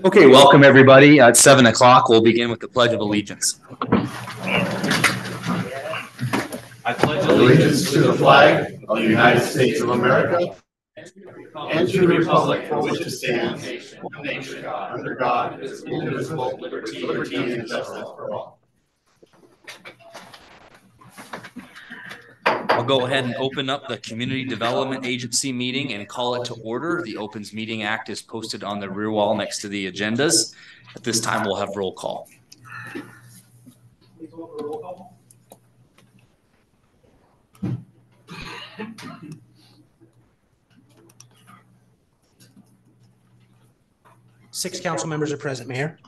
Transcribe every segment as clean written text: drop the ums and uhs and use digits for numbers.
Okay, welcome everybody. At 7 o'clock, we'll begin with the Pledge of Allegiance. I pledge allegiance to the flag of the United States of America and to the republic for which it stands, one nation, under God, indivisible, liberty and justice for all. I'll go ahead and open up the Community Development Agency meeting and call it to order. The Opens Meeting Act is posted on the rear wall next to the agendas. At this time, we'll have roll call. Six council members are present, Mayor.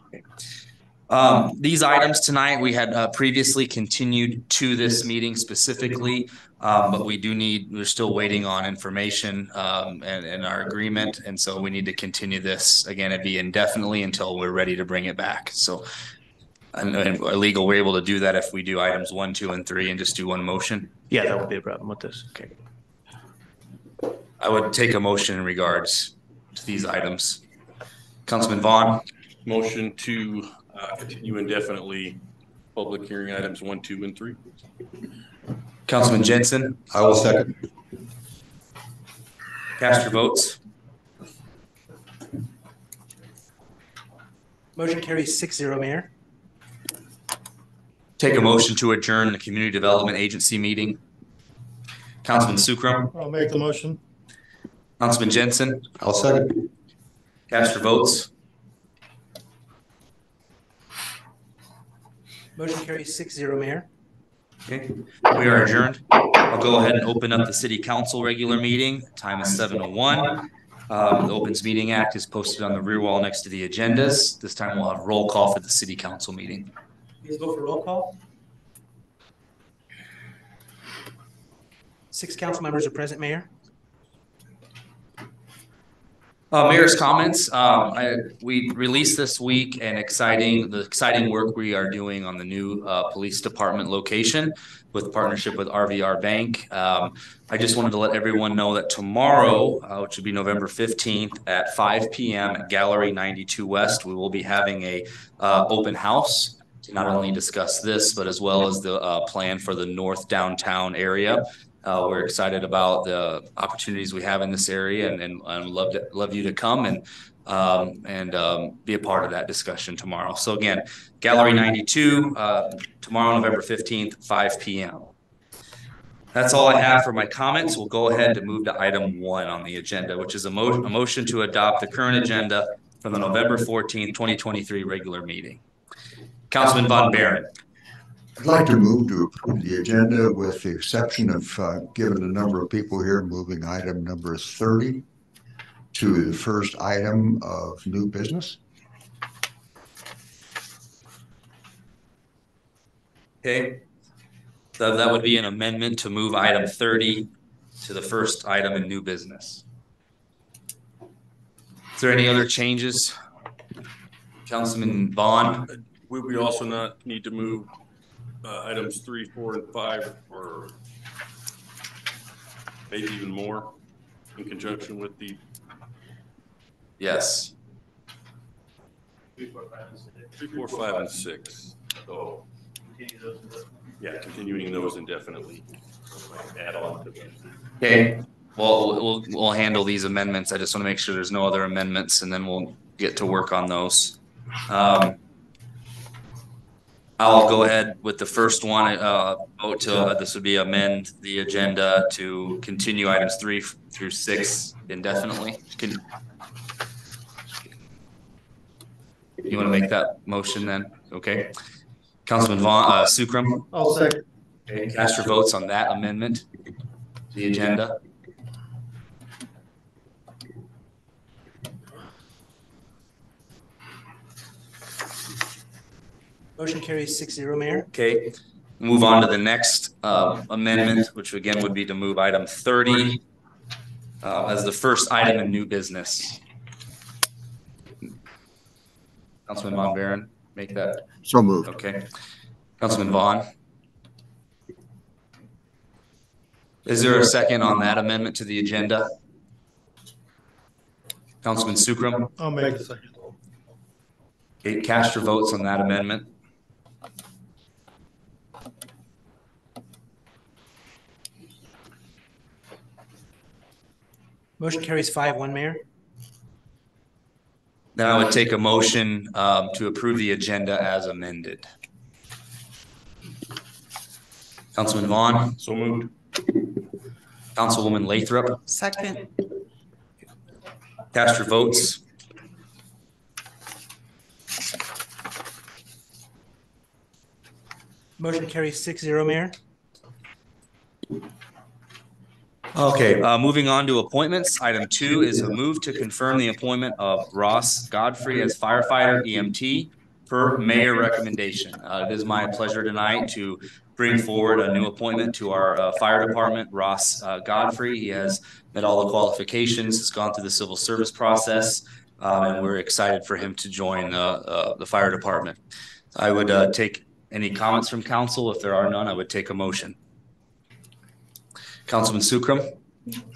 These items tonight, we had previously continued to this meeting specifically, but we're still waiting on information and our agreement. And so we need to continue this. Again, it'd be indefinitely until we're ready to bring it back. So and legal, we're able to do that if we do items 1, 2, and 3 and just do one motion. Yeah, that would be a problem with this. Okay. I would take a motion in regards to these items. Councilman Vaughn. Motion to continue indefinitely public hearing items 1, 2, and 3. Councilman Jensen. I will second. Cast your votes. Motion carries 6-0, Mayor. Take a motion to adjourn the Community Development Agency meeting. Councilman Sukram. I'll make the motion. Councilman Jensen. I'll second. Cast your votes. Motion carries 6-0, Mayor. Okay, we are adjourned. I'll go ahead and open up the City Council regular meeting. Time is 7:01. The Opens Meeting Act is posted on the rear wall next to the agendas. This time we'll have roll call for the City Council meeting. Please vote for roll call. 6 council members are present, Mayor. Mayor's comments. We released this week the exciting work we are doing on the new police department location with partnership with RVR Bank. I just wanted to let everyone know that tomorrow, which will be November 15th at 5 p.m. at Gallery 92 West, we will be having a open house to not only discuss this, but as well as the plan for the North Downtown area. We're excited about the opportunities we have in this area, and love you to come and be a part of that discussion tomorrow. So again, Gallery 92 tomorrow, November 15th, 5 p.m. That's all I have for my comments. We'll go ahead and move to item 1 on the agenda, which is a motion to adopt the current agenda from the November 14th, 2023 regular meeting. Councilman Von Baron. I'd like to move to approve the agenda with the exception of, given the number of people here, moving item number 30 to the first item of new business. Okay. So that would be an amendment to move item 30 to the first item in new business. Is there any other changes? Councilman Vaughn? Would we also not need to move items 3, 4, and 5, or maybe even more in conjunction with the? Yes. 3, 4, 5, and 6. So yeah, continuing those indefinitely. Add on to them. Okay. Well, we'll handle these amendments. I just want to make sure there's no other amendments, and then we'll get to work on those. I'll go ahead with the first one. Vote to this would be amend the agenda to continue items 3 through 6 indefinitely. You want to make that motion then? Okay. Councilman Vaughn, Sukram. I'll second. Okay. Cast your votes on that amendment to the agenda. Motion carries 6-0, Mayor. Okay, move on to the next amendment, which again would be to move item 30 as the first item in new business. Councilman Von Baron, make that. So moved. Okay. Councilman Vaughn. Is there a second on that amendment to the agenda? Councilman Sukram? I'll make the second. Okay, cast your votes on that amendment. Motion carries 5-1, Mayor. Then I would take a motion to approve the agenda as amended. Councilman Vaughn, So moved. Councilwoman Lathrop, Second. cast your votes. Motion carries 6-0, Mayor. Okay, moving on to appointments. Item 2 is a move to confirm the appointment of Ross Godfrey as firefighter EMT per mayor recommendation. It is my pleasure tonight to bring forward a new appointment to our fire department, Ross Godfrey. He has met all the qualifications, has gone through the civil service process, and we're excited for him to join the fire department. I would take any comments from council. If there are none, I would take a motion. Councilman Sukram?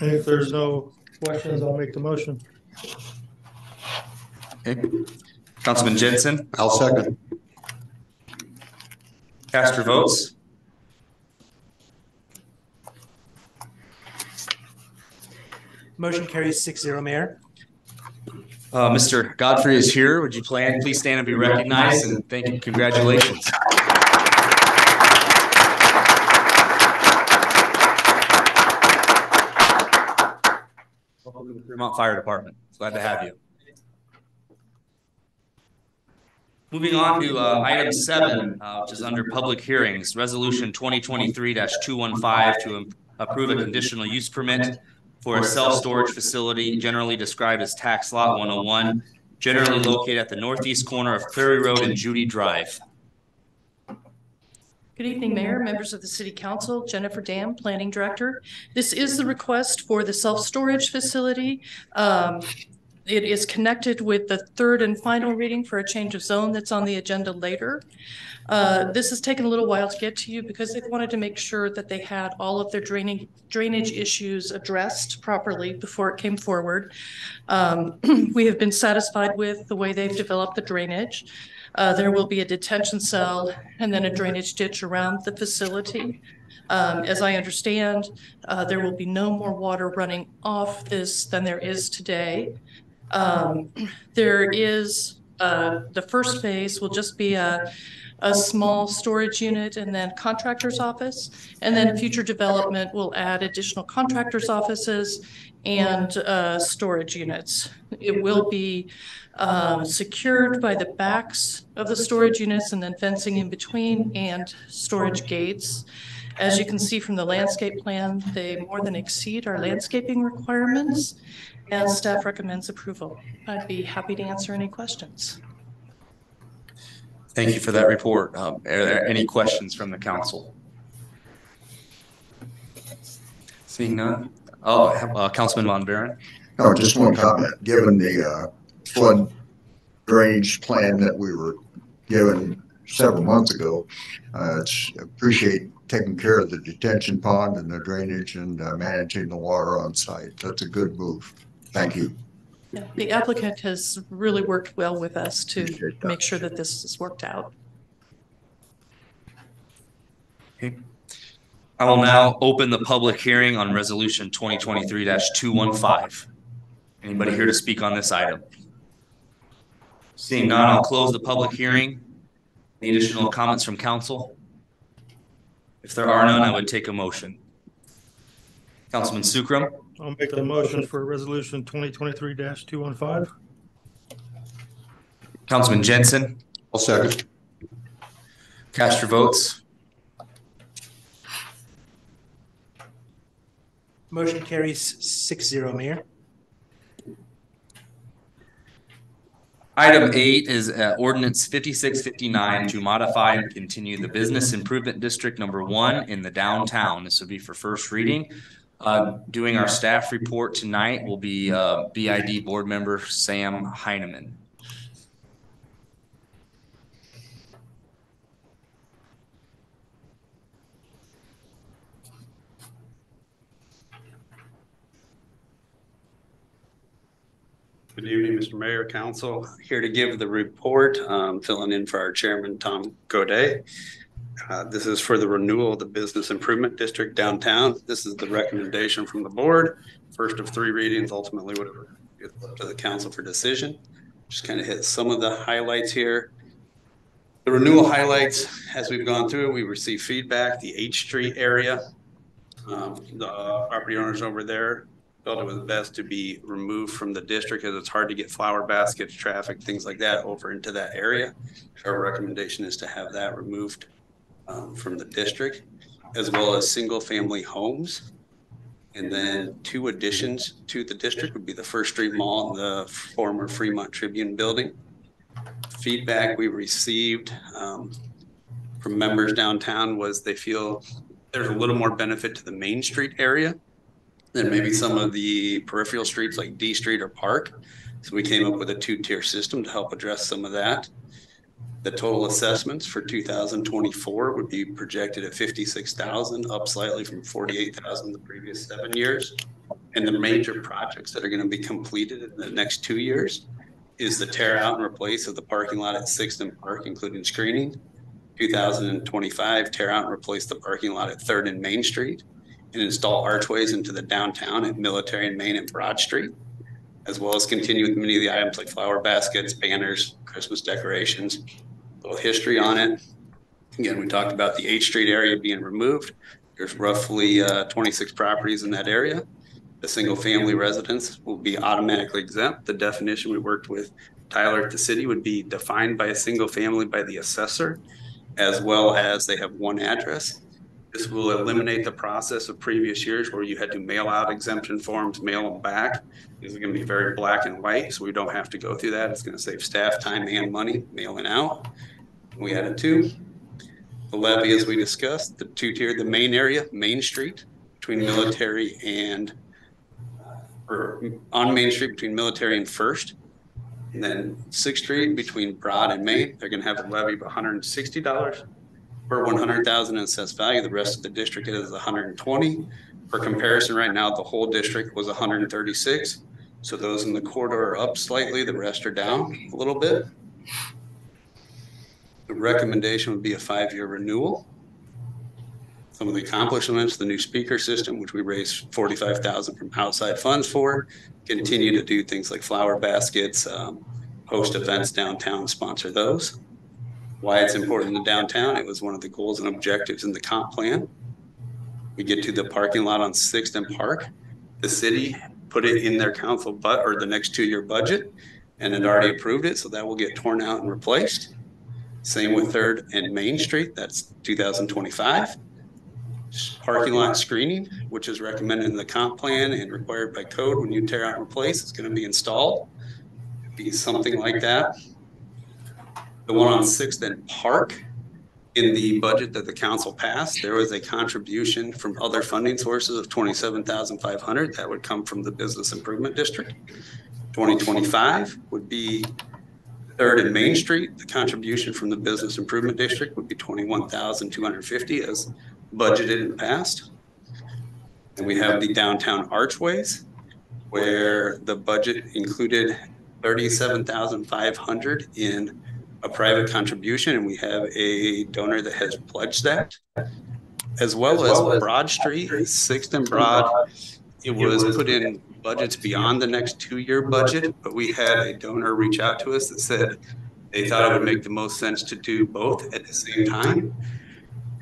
And if there's no questions, I'll make the motion. Okay. Councilman Jensen? I'll second. Cast your votes. Motion carries 6-0, Mayor. Mr. Godfrey is here. Would you please stand and be recognized, and thank you. Congratulations. Welcome to the Fremont Fire Department. Glad to have you. Moving on to item 7, which is under public hearings, resolution 2023-215 to approve a conditional use permit for a self-storage facility generally described as tax lot 101, generally located at the northeast corner of Cleary Road and Judy Drive. Good evening, Mayor, members of the City Council, Jennifer Dam, Planning Director. This is the request for the self-storage facility. It is connected with the third and final reading for a change of zone that's on the agenda later. This has taken a little while to get to you because they wanted to make sure that they had all of their drainage issues addressed properly before it came forward. We have been satisfied with the way they've developed the drainage. There will be a detention cell and then a drainage ditch around the facility. As I understand, there will be no more water running off this than there is today. There is, the first phase will just be a small storage unit and then contractor's office. And then future development will add additional contractor's offices and storage units. It will be secured by the backs of the storage units and then fencing in between and storage gates. As you can see from the landscape plan, they more than exceed our landscaping requirements, and staff recommends approval. I'd be happy to answer any questions. Thank you for that report. Are there any questions from the council? Seeing none. Oh, Councilman Von Buren. No, just one comment. Given the flood drainage plan that we were given several months ago, appreciate taking care of the detention pond and the drainage and managing the water on site. That's a good move. Thank you. Yeah, the applicant has really worked well with us to Appreciate that. make sure that this is worked out. Okay. I will now open the public hearing on resolution 2023-215. Anybody here to speak on this item? Seeing none, I'll close the public hearing. Any additional comments from council? If there are none, I would take a motion. Councilman Sukram? I'll make the motion for resolution 2023-215. Councilman Jensen? I'll second. Cast your votes. Motion carries 6-0, Mayor. Item 8 is ordinance 5659 to modify and continue the Business Improvement District number 1 in the downtown. This would be for first reading. Doing our staff report tonight will be BID board member Sam Heineman. Good evening, Mr. Mayor, Council. Here to give the report, filling in for our chairman, Tom Godet. This is for the renewal of the Business Improvement District downtown. This is the recommendation from the board. First of 3 readings, ultimately would get up to the council for decision. Just kind of hit some of the highlights here. The renewal highlights, as we've gone through, we received feedback. The H Street area, the property owners over there felt it was best to be removed from the district as it's hard to get flower baskets, traffic, things like that over into that area. Our recommendation is to have that removed from the district, as well as single family homes. And then 2 additions to the district would be the First Street Mall and the former Fremont Tribune building. Feedback we received from members downtown was they feel there's a little more benefit to the Main Street area than maybe some of the peripheral streets like D Street or Park. So we came up with a 2-tier system to help address some of that. The total assessments for 2024 would be projected at $56,000, up slightly from $48,000 the previous 7 years. And the major projects that are going to be completed in the next 2 years is the tear out and replace of the parking lot at 6th and Park, including screening. 2025, tear out and replace the parking lot at 3rd and Main Street, and install archways into the downtown at Military and Main and Broad Street, as well as continue with many of the items like flower baskets, banners, Christmas decorations. A little history on it. Again, we talked about the H Street area being removed. There's roughly 26 properties in that area. The single family residence will be automatically exempt. The definition we worked with Tyler at the city would be defined by a single family by the assessor, as well as they have 1 address. This will eliminate the process of previous years where you had to mail out exemption forms, mail them back. This is going to be very black and white, so we don't have to go through that. It's going to save staff time and money mailing out. We added 2. The levy, as we discussed, the 2-tier, the main area, Main Street, between Military and, or on Main Street between Military and First. And then 6th Street between Broad and Main, they're going to have a levy of $160 per 100,000 in assessed value. The rest of the district is 120. For comparison, right now the whole district was 136. So those in the corridor are up slightly. The rest are down a little bit. The recommendation would be a 5-year renewal. Some of the accomplishments: the new speaker system, which we raised $45,000 from outside funds for. Continue to do things like flower baskets, host events downtown, sponsor those. Why it's important in the downtown, it was one of the goals and objectives in the comp plan. We get to the parking lot on 6th and Park. The city put it in their council or the next 2-year budget, and it already approved it, so that will get torn out and replaced. Same with 3rd and Main Street, that's 2025. Parking lot screening, which is recommended in the comp plan and required by code when you tear out and replace, it's going to be installed. It'd be something like that. The one on 6th and Park, in the budget that the council passed, there was a contribution from other funding sources of $27,500 that would come from the Business Improvement District. 2025 would be 3rd and Main Street. The contribution from the Business Improvement District would be $21,250 as budgeted and passed. And we have the downtown archways, where the budget included $37,500 in a private contribution, and we have a donor that has pledged that, as well as Broad Street, 6th and Broad. It was put in budgets beyond the next 2-year budget, but we had a donor reach out to us that said they thought it would make the most sense to do both at the same time,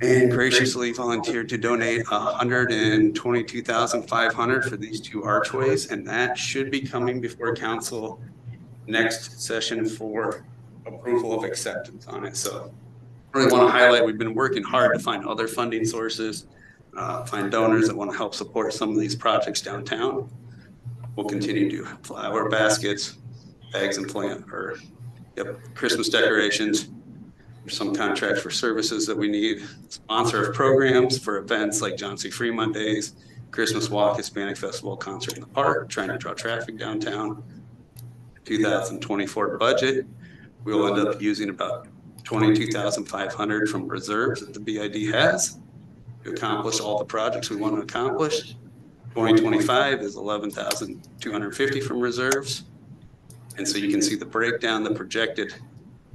and graciously volunteered to donate $122,500 for these 2 archways, and that should be coming before council next session for approval of acceptance on it. So I really want to highlight, we've been working hard to find other funding sources, find donors that want to help support some of these projects downtown. We'll continue to do flower baskets, bags and Christmas decorations. There's some contracts for services that we need, sponsor of programs for events like John C. Fremont Days, Christmas Walk, Hispanic Festival, concert in the park, trying to draw traffic downtown. 2024 budget, we'll end up using about $22,500 from reserves that the BID has to accomplish all the projects we want to accomplish. 2025 is $11,250 from reserves. And so you can see the breakdown, the projected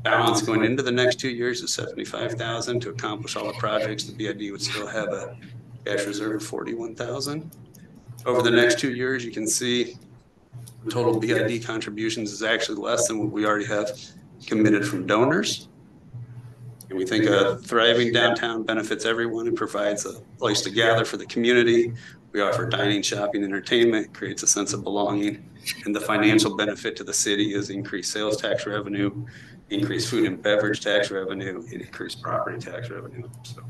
balance going into the next 2 years is 75,000. To accomplish all the projects, the BID would still have a cash reserve of 41,000. Over the next 2 years, you can see total BID contributions is actually less than what we already have committed from donors. And we think a thriving downtown benefits everyone and provides a place to gather for the community. We offer dining, shopping, entertainment, creates a sense of belonging. And the financial benefit to the city is increased sales tax revenue, increased food and beverage tax revenue, and increased property tax revenue. So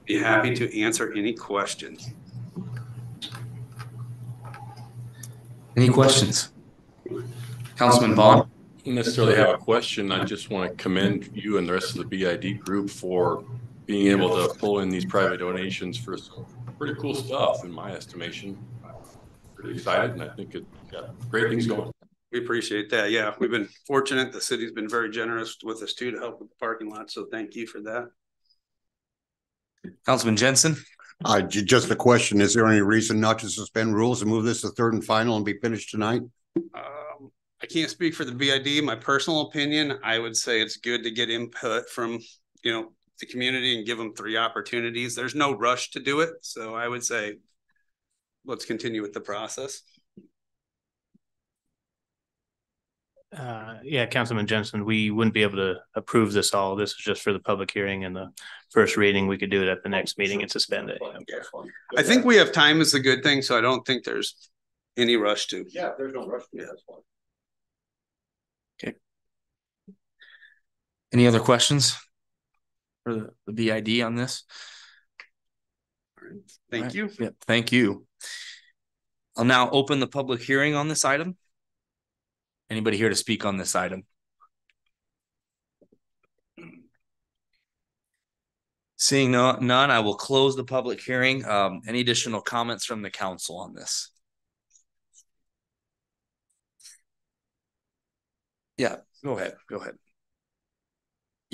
be happy to answer any questions. Any questions? Councilman Vaughn? Don't necessarily have a question. I just want to commend you and the rest of the BID group for being able to pull in these private donations for some pretty cool stuff, in my estimation. Pretty excited, and I think it got great things going. We appreciate that. Yeah, we've been fortunate. The city's been very generous with us too to help with the parking lot. So thank you for that. Councilman Jensen? Just a question, is there any reason not to suspend rules and move this to third and final and be finished tonight? I can't speak for the BID. My personal opinion, I would say it's good to get input from, the community and give them 3 opportunities. There's no rush to do it. So I would say, let's continue with the process. Yeah, Councilman Jensen, we wouldn't be able to approve this all. This is just for the public hearing and the first reading. We could do it at the next meeting and suspend it. Yeah. I think we have time is a good thing. So I don't think there's any rush to. Yeah, there's no rush. Yeah, that's fine. Okay. Any other questions for the BID on this? Thank you. Yeah, thank you. I'll now open the public hearing on this item. Anybody here to speak on this item? Seeing none, I will close the public hearing. Any additional comments from the council on this? Yeah, go ahead.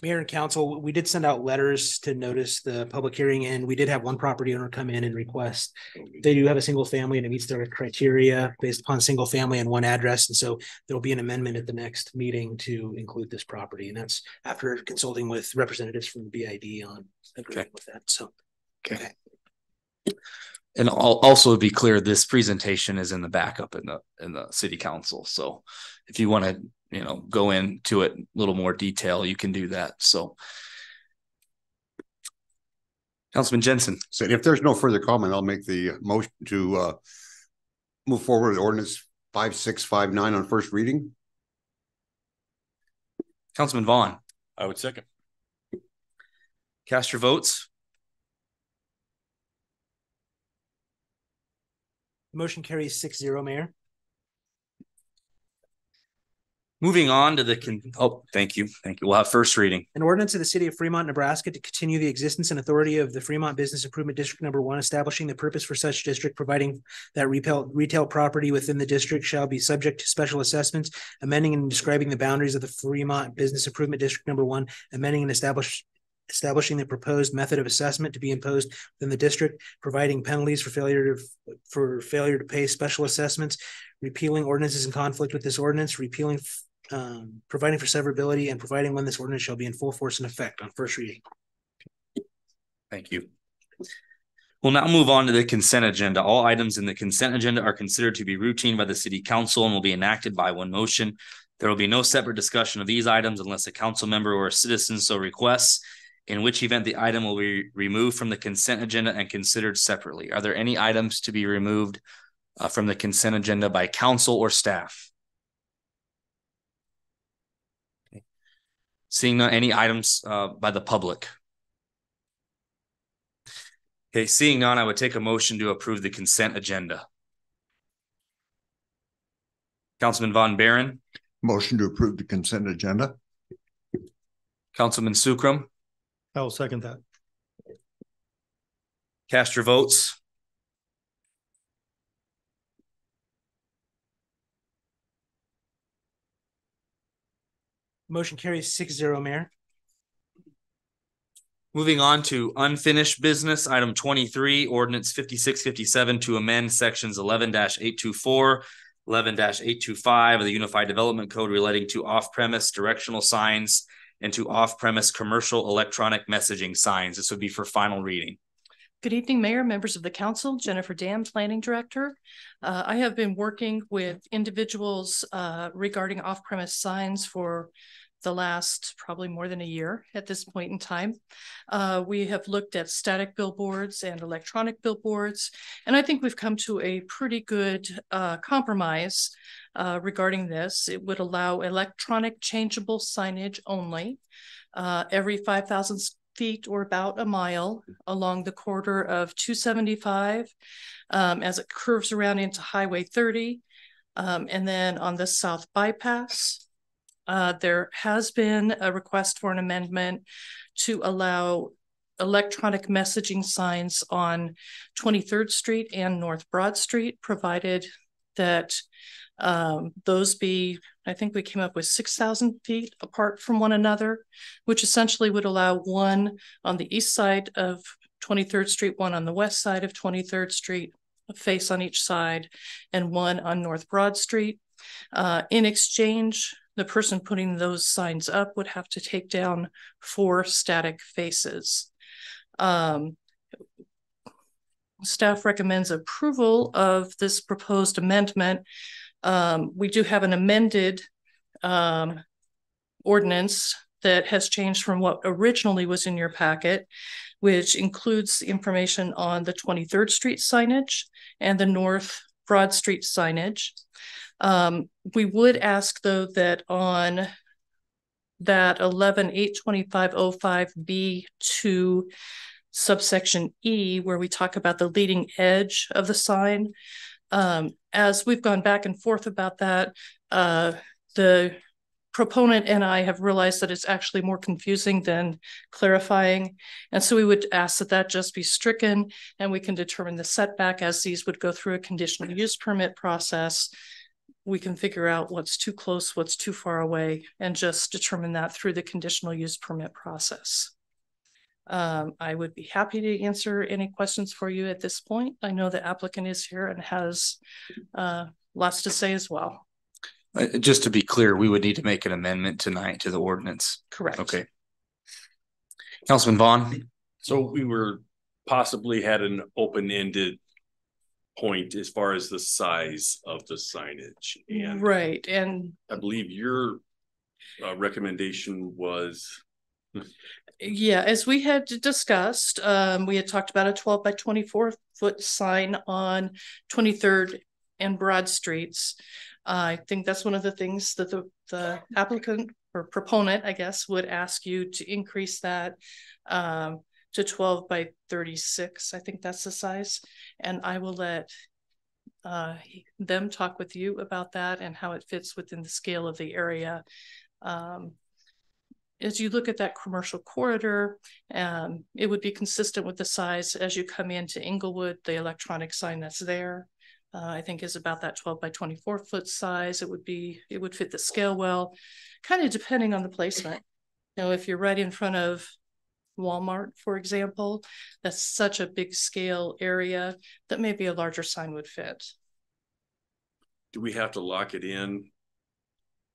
Mayor and council, we did send out letters to notice the public hearing, and we did have one property owner come in and request. They do have a single family and it meets their criteria based upon single family and one address. And so there'll be an amendment at the next meeting to include this property. And that's after consulting with representatives from the BID on agreeing with that. So, okay. And I'll also be clear, this presentation is in the backup in the city council. So if you want to, go into it a little more detail, you can do that. So Councilman Jensen. So if there's no further comment, I'll make the motion to move forward with ordinance 5659 on first reading. Councilman Vaughn. I would second. Cast your votes. motion carries 6-0, Mayor. Moving on to thank you. We'll have first reading. An ordinance of the city of Fremont, Nebraska to continue the existence and authority of the Fremont Business Improvement District Number 1, establishing the purpose for such district, providing that retail property within the district shall be subject to special assessments, amending and describing the boundaries of the Fremont Business Improvement District Number 1, amending and establishing the proposed method of assessment to be imposed within the district, providing penalties for failure to pay special assessments, repealing ordinances in conflict with this ordinance, providing for severability, and providing when this ordinance shall be in full force and effect on first reading. Thank you. We'll now move on to the consent agenda. All items in the consent agenda are considered to be routine by the city council and will be enacted by one motion. There will be no separate discussion of these items unless a council member or a citizen so requests, in which event the item will be removed from the consent agenda and considered separately. Are there any items to be removed from the consent agenda by council or staff? Seeing none, any items by the public? Okay, seeing none, I would take a motion to approve the consent agenda. Councilman Von Baron. Motion to approve the consent agenda. Councilman Sukram. I will second that. Cast your votes. Motion carries 6-0, Mayor. Moving on to unfinished business, item 23, ordinance 5657 to amend sections 11-824 11-825 of the Unified Development Code relating to off-premise directional signs and to off-premise commercial electronic messaging signs. This would be for final reading. Good evening, Mayor, members of the council. Jennifer Dam, Planning Director. I have been working with individuals regarding off-premise signs for the last probably more than a year at this point in time. We have looked at static billboards and electronic billboards, and I think we've come to a pretty good compromise regarding this. It would allow electronic changeable signage only every 5,000 feet or about a mile along the corridor of 275 as it curves around into Highway 30. And then on the south bypass, there has been a request for an amendment to allow electronic messaging signs on 23rd Street and North Broad Street, provided that those be, I think we came up with 6,000 feet apart from one another, which essentially would allow one on the east side of 23rd Street, one on the west side of 23rd Street, a face on each side, and one on North Broad Street. In exchange, the person putting those signs up would have to take down 4 static faces. Staff recommends approval of this proposed amendment. We do have an amended ordinance that has changed from what originally was in your packet, which includes information on the 23rd Street signage and the North Broad Street signage. We would ask, though, that on that 11-825-05B2 subsection E, where we talk about the leading edge of the sign, as we've gone back and forth about that, the proponent and I have realized that it's actually more confusing than clarifying. And so we would ask that that just be stricken, and we can determine the setback as these would go through a conditional use permit process. We can figure out what's too close, what's too far away, and just determine that through the conditional use permit process. I would be happy to answer any questions for you at this point. I know the applicant is here and has lots to say as well. Just to be clear, we would need to make an amendment tonight to the ordinance. Correct. Okay. Councilman Vaughn. So we were possibly had an open-ended point as far as the size of the signage. And right. And I believe your recommendation was... Yeah, as we had discussed, we had talked about a 12 by 24 foot sign on 23rd and Broad Streets. I think that's one of the things that the applicant or proponent, I guess, would ask you to increase that to 12 by 36. I think that's the size. And I will let them talk with you about that and how it fits within the scale of the area. As you look at that commercial corridor, it would be consistent with the size as you come into Inglewood. The electronic sign that's there, I think, is about that 12 by 24 foot size. It would fit the scale well, kind of depending on the placement. You know, if you're right in front of Walmart, for example, that's such a big scale area that maybe a larger sign would fit. Do we have to lock it in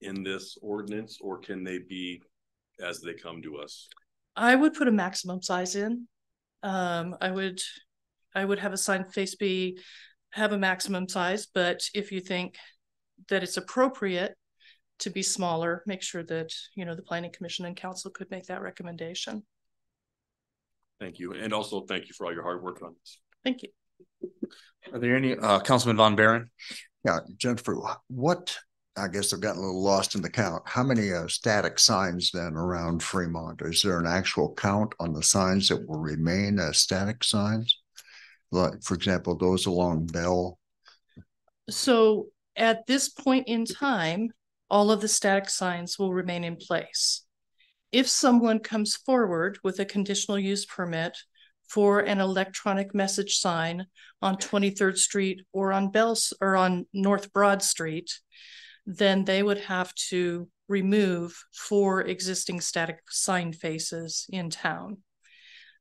this ordinance, or can they be as they come to us? I would put a maximum size in. I would have a sign face have a maximum size, but if you think that it's appropriate to be smaller, make sure that, you know, the Planning Commission and Council could make that recommendation. Thank you. And also thank you for all your hard work on this. Thank you. Are there any, Councilman Von Baron? Yeah, Jennifer, what, I guess I've gotten a little lost in the count. How many static signs then around Fremont? Is there an actual count on the signs that will remain as static signs? Like, for example, those along Bell? So at this point in time, all of the static signs will remain in place. If someone comes forward with a conditional use permit for an electronic message sign on 23rd Street or on on North Broad Street, then they would have to remove 4 existing static sign faces in town.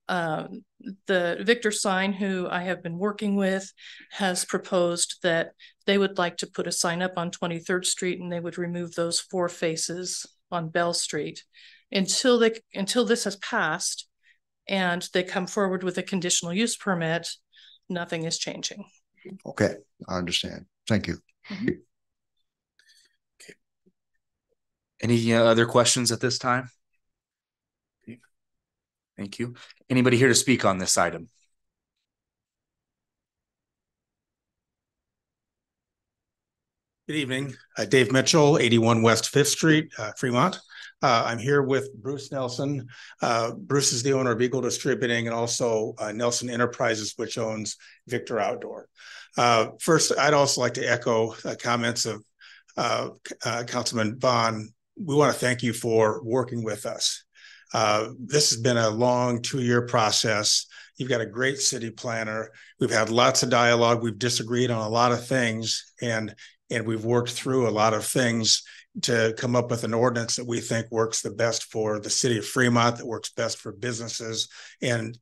The Victor Sign, who I have been working with, has proposed that they would like to put a sign up on 23rd Street, and they would remove those 4 faces on Bell Street until this has passed and they come forward with a conditional use permit. Nothing is changing. Okay, I understand. Thank you. Any other questions at this time? Thank you. Anybody here to speak on this item? Good evening. Dave Mitchell, 81 West 5th Street, Fremont. I'm here with Bruce Nelson. Bruce is the owner of Eagle Distributing and also Nelson Enterprises, which owns Victor Outdoor. First, I'd also like to echo comments of Councilman Vaughn. We want to thank you for working with us. This has been a long 2-year process. You've got a great city planner. We've had lots of dialogue. We've disagreed on a lot of things, and we've worked through a lot of things to come up with an ordinance that we think works the best for the city of Fremont, that works best for businesses, and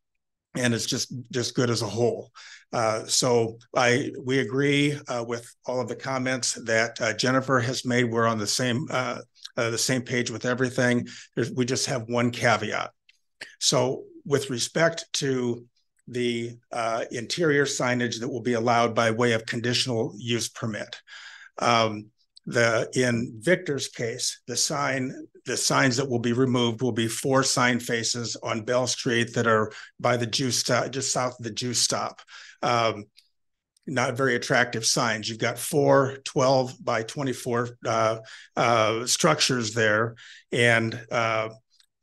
it's just good as a whole. So we agree with all of the comments that Jennifer has made. We're on the same page with everything. We just have one caveat. So with respect to the interior signage that will be allowed by way of conditional use permit, in Victor's case, the signs that will be removed will be 4 sign faces on Bell Street that are by the juice stop, just south of the juice stop. Not very attractive signs. You've got 4 12 by 24 structures there, and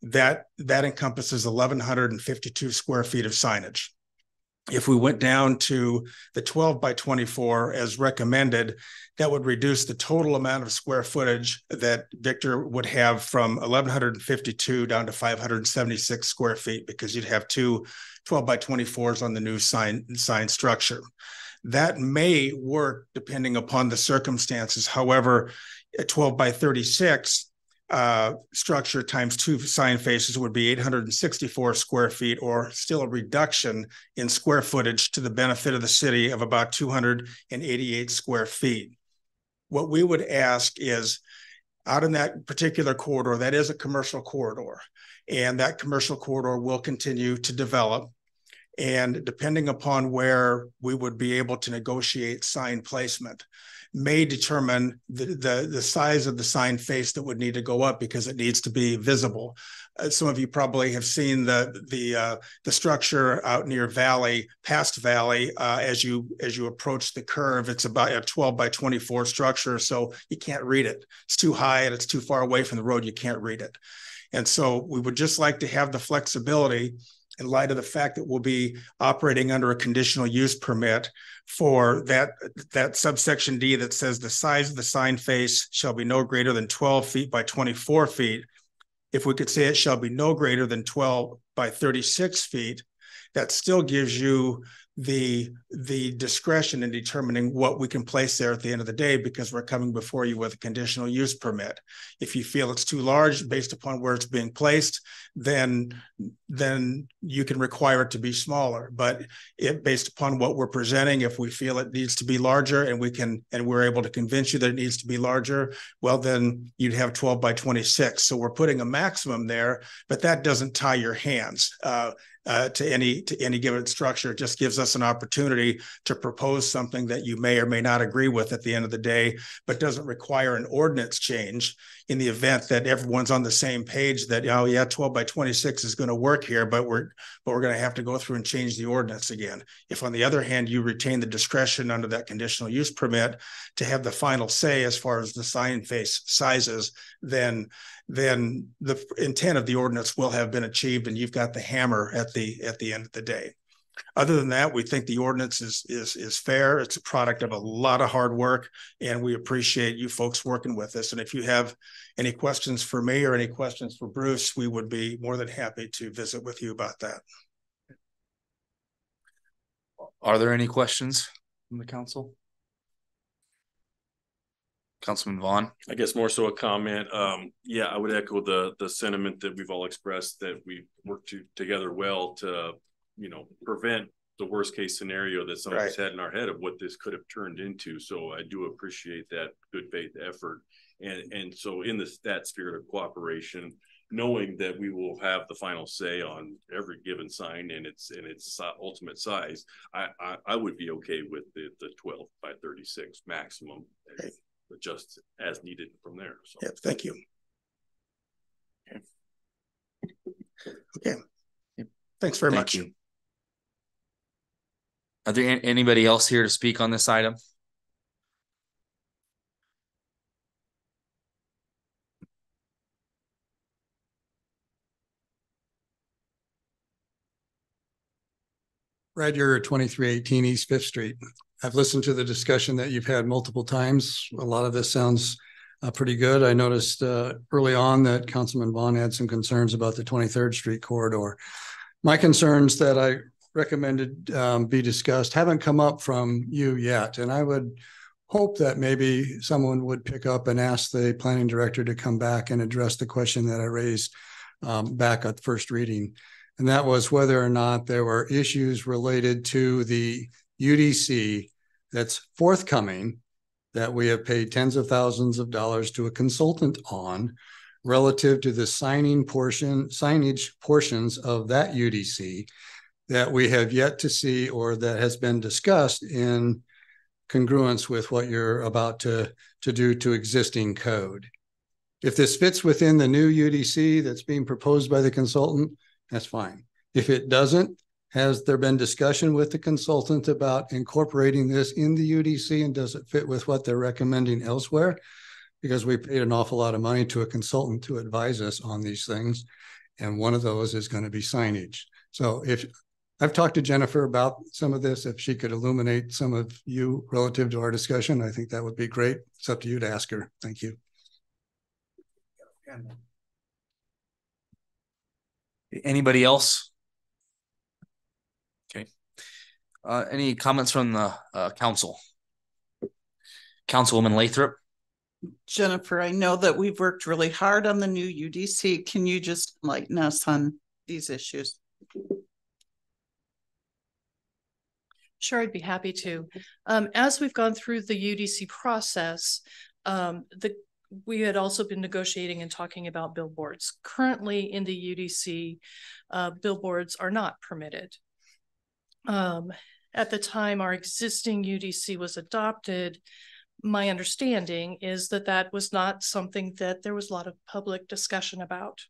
that encompasses 1,152 square feet of signage. If we went down to the 12 by 24 as recommended, that would reduce the total amount of square footage that Victor would have from 1,152 down to 576 square feet, because you'd have 2 12 by 24s on the new sign structure. That may work depending upon the circumstances. However, a 12 by 36 structure times 2 sign faces would be 864 square feet, or still a reduction in square footage to the benefit of the city of about 288 square feet. What we would ask is, out in that particular corridor, that is a commercial corridor, and that commercial corridor will continue to develop. And depending upon where we would be able to negotiate sign placement, may determine the size of the sign face that would need to go up, because it needs to be visible. Some of you probably have seen the structure out near past Valley, as you approach the curve. It's about a 12 by 24 structure, so you can't read it. It's too high and it's too far away from the road. You can't read it. And so we would just like to have the flexibility, in light of the fact that we'll be operating under a conditional use permit, for that subsection D that says the size of the sign face shall be no greater than 12 feet by 24 feet. If we could say it shall be no greater than 12 by 36 feet, that still gives you the discretion in determining what we can place there at the end of the day, because we're coming before you with a conditional use permit. If you feel it's too large based upon where it's being placed, then you can require it to be smaller. But based upon what we're presenting, if we feel it needs to be larger and we're able to convince you that it needs to be larger, well, then you'd have 12 by 26. So we're putting a maximum there, but that doesn't tie your hands to any given structure. It just gives us an opportunity to propose something that you may or may not agree with at the end of the day, but doesn't require an ordinance change in the event that everyone's on the same page that, oh yeah, 12 by 26 is going to work here, but we're going to have to go through and change the ordinance again. If on the other hand, you retain the discretion under that conditional use permit to have the final say as far as the sign face sizes, then the intent of the ordinance will have been achieved, and you've got the hammer at the end of the day. Other than that, we think the ordinance is fair. It's a product of a lot of hard work, and we appreciate you folks working with us. And if you have any questions for me or any questions for Bruce, we would be more than happy to visit with you about that. Are there any questions from the council? Councilman Vaughn. I guess more so a comment. Yeah, I would echo the sentiment that we've all expressed, that we work together well to, prevent the worst case scenario that some of us had in our head of what this could have turned into. So I do appreciate that good faith effort. And so in that spirit of cooperation, knowing that we will have the final say on every given sign and its ultimate size, I would be okay with the 12 by 36 maximum, adjust as needed from there. So. Yeah, thank you. Okay. Thanks very much. You. Are there anybody else here to speak on this item? Brad, you're at 2318 East 5th Street. I've listened to the discussion that you've had multiple times. A lot of this sounds pretty good. I noticed early on that Councilman Vaughn had some concerns about the 23rd Street corridor. My concerns that I recommended be discussed haven't come up from you yet. And I would hope that maybe someone would pick up and ask the planning director to come back and address the question that I raised back at first reading. And that was whether or not there were issues related to the UDC that's forthcoming that we have paid tens of thousands of dollars to a consultant on relative to the signage portions of that UDC that we have yet to see or that has been discussed in congruence with what you're about to do to existing code. If this fits within the new UDC that's being proposed by the consultant, that's fine. If it doesn't, has there been discussion with the consultant about incorporating this in the UDC, and does it fit with what they're recommending elsewhere? Because we paid an awful lot of money to a consultant to advise us on these things. And one of those is going to be signage. So if I've talked to Jennifer about some of this, if she could illuminate some of you relative to our discussion, I think that would be great. It's up to you to ask her. Thank you. Anybody else? Okay. Any comments from the council? Councilwoman Lathrop. Jennifer, I know that we've worked really hard on the new UDC. Can you just enlighten us on these issues? Sure, I'd be happy to. As we've gone through the UDC process, we had also been negotiating and talking about billboards. Currently in the UDC, billboards are not permitted. At the time our existing UDC was adopted, my understanding is that that was not something that there was a lot of public discussion about.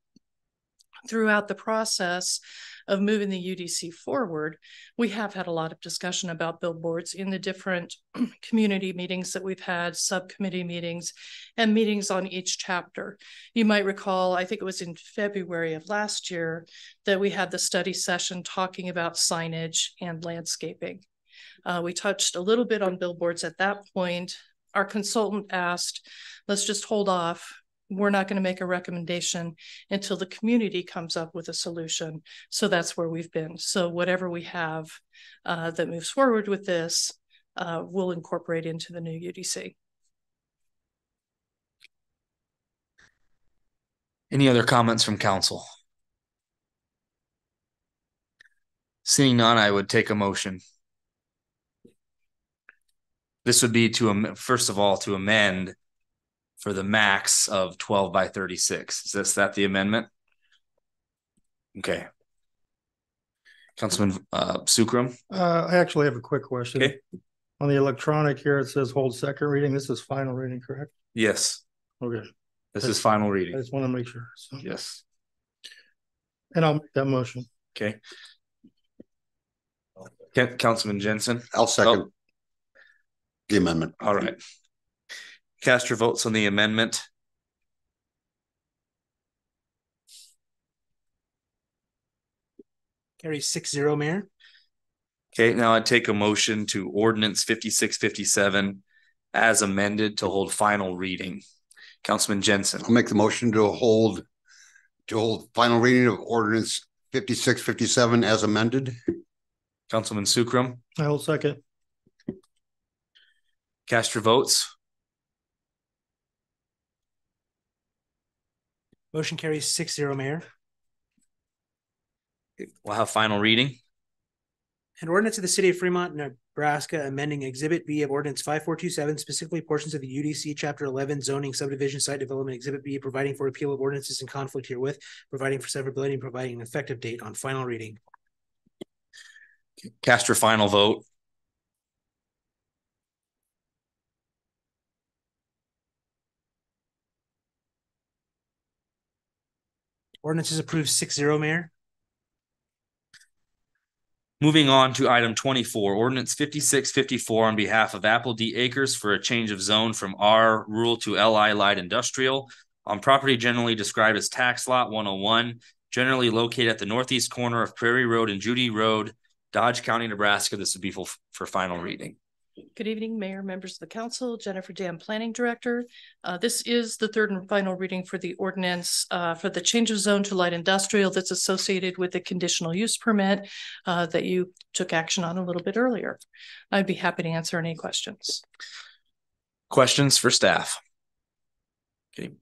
Throughout the process of moving the UDC forward, we have had a lot of discussion about billboards in the different community meetings that we've had, subcommittee meetings, and meetings on each chapter. You might recall, I think it was in February of last year, that we had the study session talking about signage and landscaping. We touched a little bit on billboards at that point. Our consultant asked, let's just hold off. We're not going to make a recommendation until the community comes up with a solution. So that's where we've been. So whatever we have that moves forward with this, we'll incorporate into the new UDC. Any other comments from council? Seeing none, I would take a motion. This would be to, first of all, to amend for the max of 12 by 36. Is that the amendment? Okay. Councilman Sukram. I actually have a quick question. Okay. On the electronic here, it says hold second reading. This is final reading, correct? Yes. Okay. This is final reading. I just want to make sure. So. Yes. And I'll make that motion. Okay. Councilman Jensen. I'll second the amendment. All right. Cast your votes on the amendment. Carries 6-0, Mayor. Okay, now I take a motion to ordinance 5657 as amended to hold final reading. Councilman Jensen. I'll make the motion to hold final reading of ordinance 5657 as amended. Councilman Sukram. I will second. Cast your votes. Motion carries 6-0, Mayor. We'll have final reading. An ordinance of the city of Fremont, Nebraska, amending Exhibit B of Ordinance 5427, specifically portions of the UDC Chapter 11 zoning subdivision site development Exhibit B, providing for appeal of ordinances in conflict herewith, providing for severability, and providing an effective date on final reading. Cast your final vote. Ordinance is approved 6-0, Mayor. Moving on to item 24, ordinance 5654 on behalf of Apple D Acres for a change of zone from R rural to LI light industrial on property generally described as tax lot 101, generally located at the northeast corner of Prairie Road and Judy Road, Dodge County, Nebraska. This would be for final reading. Good evening, Mayor, members of the council, Jennifer Dam, Planning Director. This is the third and final reading for the ordinance for the change of zone to light industrial that's associated with the conditional use permit that you took action on a little bit earlier. I'd be happy to answer any questions. Questions for staff? Okay.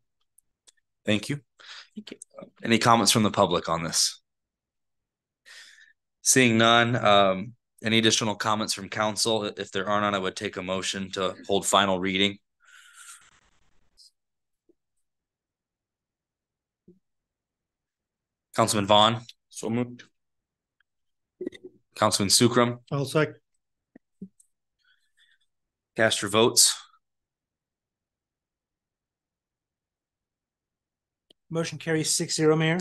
Thank you. Thank you. Any comments from the public on this? Seeing none, any additional comments from council? If there are none, I would take a motion to hold final reading. Councilman Vaughn. So moved. Councilman Sukram. I'll second. Cast your votes. Motion carries 6-0, Mayor.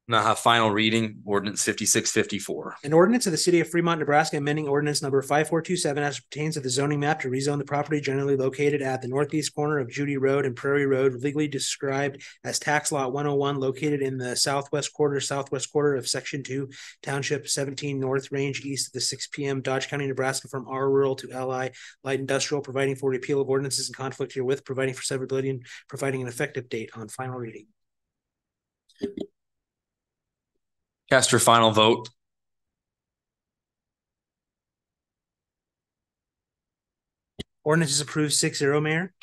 Now have final reading, ordinance 5654. An ordinance of the city of Fremont, Nebraska, amending ordinance number 5427 as pertains to the zoning map to rezone the property generally located at the northeast corner of Judy Road and Prairie Road, legally described as tax lot 101, located in the southwest quarter of section 2, township 17 north range, east of the 6 p.m. Dodge County, Nebraska, from R rural to LI light industrial, providing for repeal of ordinances in conflict herewith, providing for severability, and providing an effective date on final reading. Cast your final vote. Ordinance is approved 6-0, Mayor.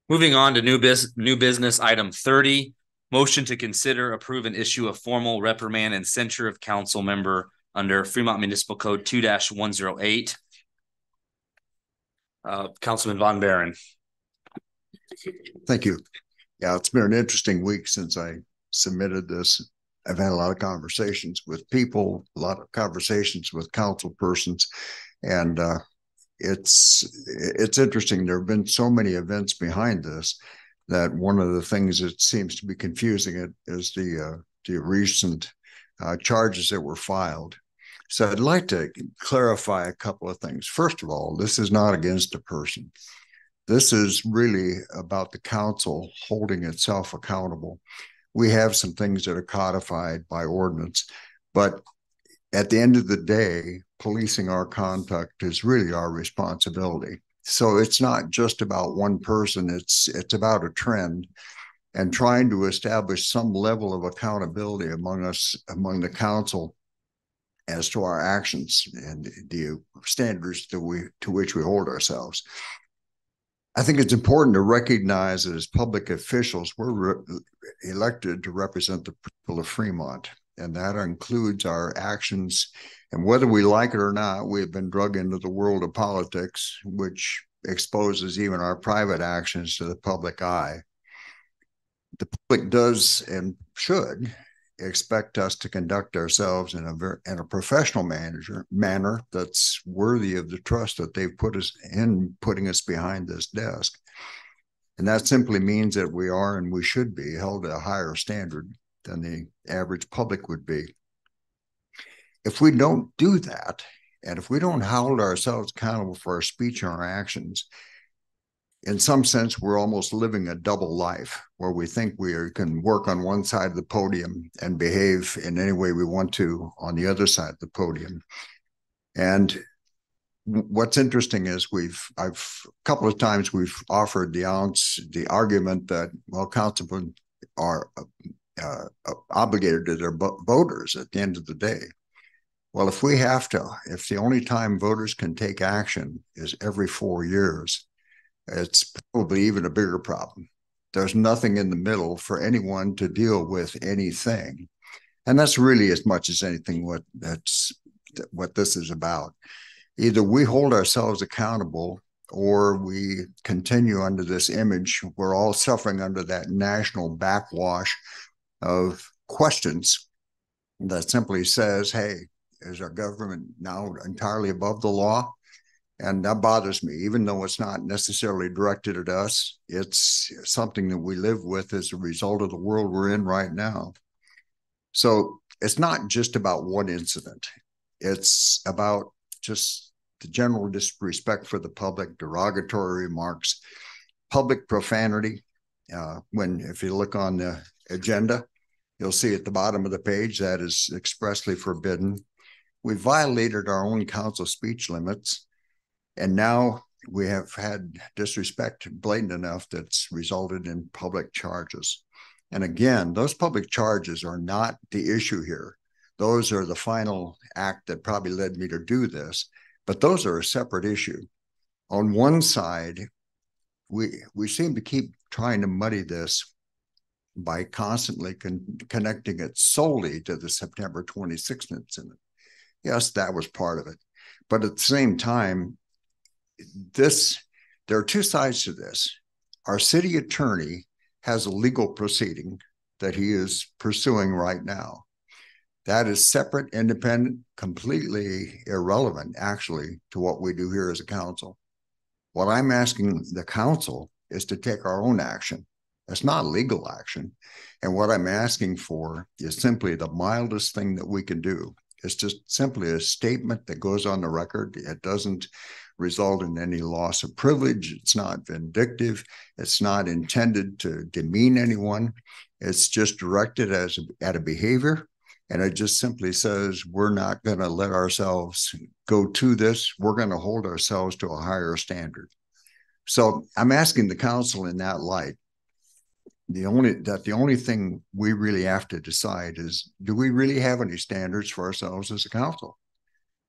Moving on to new business item 30, motion to consider, approve, and issue a formal reprimand and censure of council member under Fremont Municipal Code 2-108. Councilman Von Baron. Thank you. Yeah, it's been an interesting week since I submitted this. I've had a lot of conversations with people, a lot of conversations with council persons, and it's interesting. There have been so many events behind this that one of the things that seems to be confusing it is the recent charges that were filed. So I'd like to clarify a couple of things. First of all, this is not against a person. This is really about the council holding itself accountable. We have some things that are codified by ordinance, but at the end of the day, policing our conduct is really our responsibility. So it's not just about one person, it's about a trend, and trying to establish some level of accountability among us, among the council, as to our actions and the standards to which we hold ourselves. I think it's important to recognize that as public officials, we're elected to represent the people of Fremont, and that includes our actions. And whether we like it or not, we have been drug into the world of politics, which exposes even our private actions to the public eye. The public does and should expect us to conduct ourselves in a professional manner that's worthy of the trust that they've put us in, putting us behind this desk. And that simply means that we are and we should be held to a higher standard than the average public would be. If we don't do that, and if we don't hold ourselves accountable for our speech and our actions, in some sense, we're almost living a double life where we think we can work on one side of the podium and behave in any way we want to on the other side of the podium. And what's interesting is a couple of times we've offered the argument that, well, councilmen are obligated to their voters at the end of the day. Well, if the only time voters can take action is every 4 years, it's probably even a bigger problem. There's nothing in the middle for anyone to deal with anything. And that's really as much as anything what this is about. Either we hold ourselves accountable or we continue under this image. We're all suffering under that national backwash of questions that simply says, hey, is our government now entirely above the law? And that bothers me, even though it's not necessarily directed at us. It's something that we live with as a result of the world we're in right now. So it's not just about one incident. It's about just the general disrespect for the public, derogatory remarks, public profanity. If you look on the agenda, you'll see at the bottom of the page that is expressly forbidden. We violated our own council speech limits. And now we have had disrespect blatant enough that's resulted in public charges. And again, those public charges are not the issue here. Those are the final act that probably led me to do this, but those are a separate issue. On one side, we seem to keep trying to muddy this by constantly connecting it solely to the September 26th incident. Yes, that was part of it. But at the same time, there are two sides to this. Our city attorney has a legal proceeding that he is pursuing right now. That is separate, independent, completely irrelevant, actually, to what we do here as a council. What I'm asking the council is to take our own action. It's not legal action. And what I'm asking for is simply the mildest thing that we can do. It's just simply a statement that goes on the record. It doesn't result in any loss of privilege. It's not vindictive. It's not intended to demean anyone. It's just directed at a behavior. And it just simply says, we're not going to let ourselves go to this. We're going to hold ourselves to a higher standard. So I'm asking the council in that light, the only thing we really have to decide is, do we really have any standards for ourselves as a council?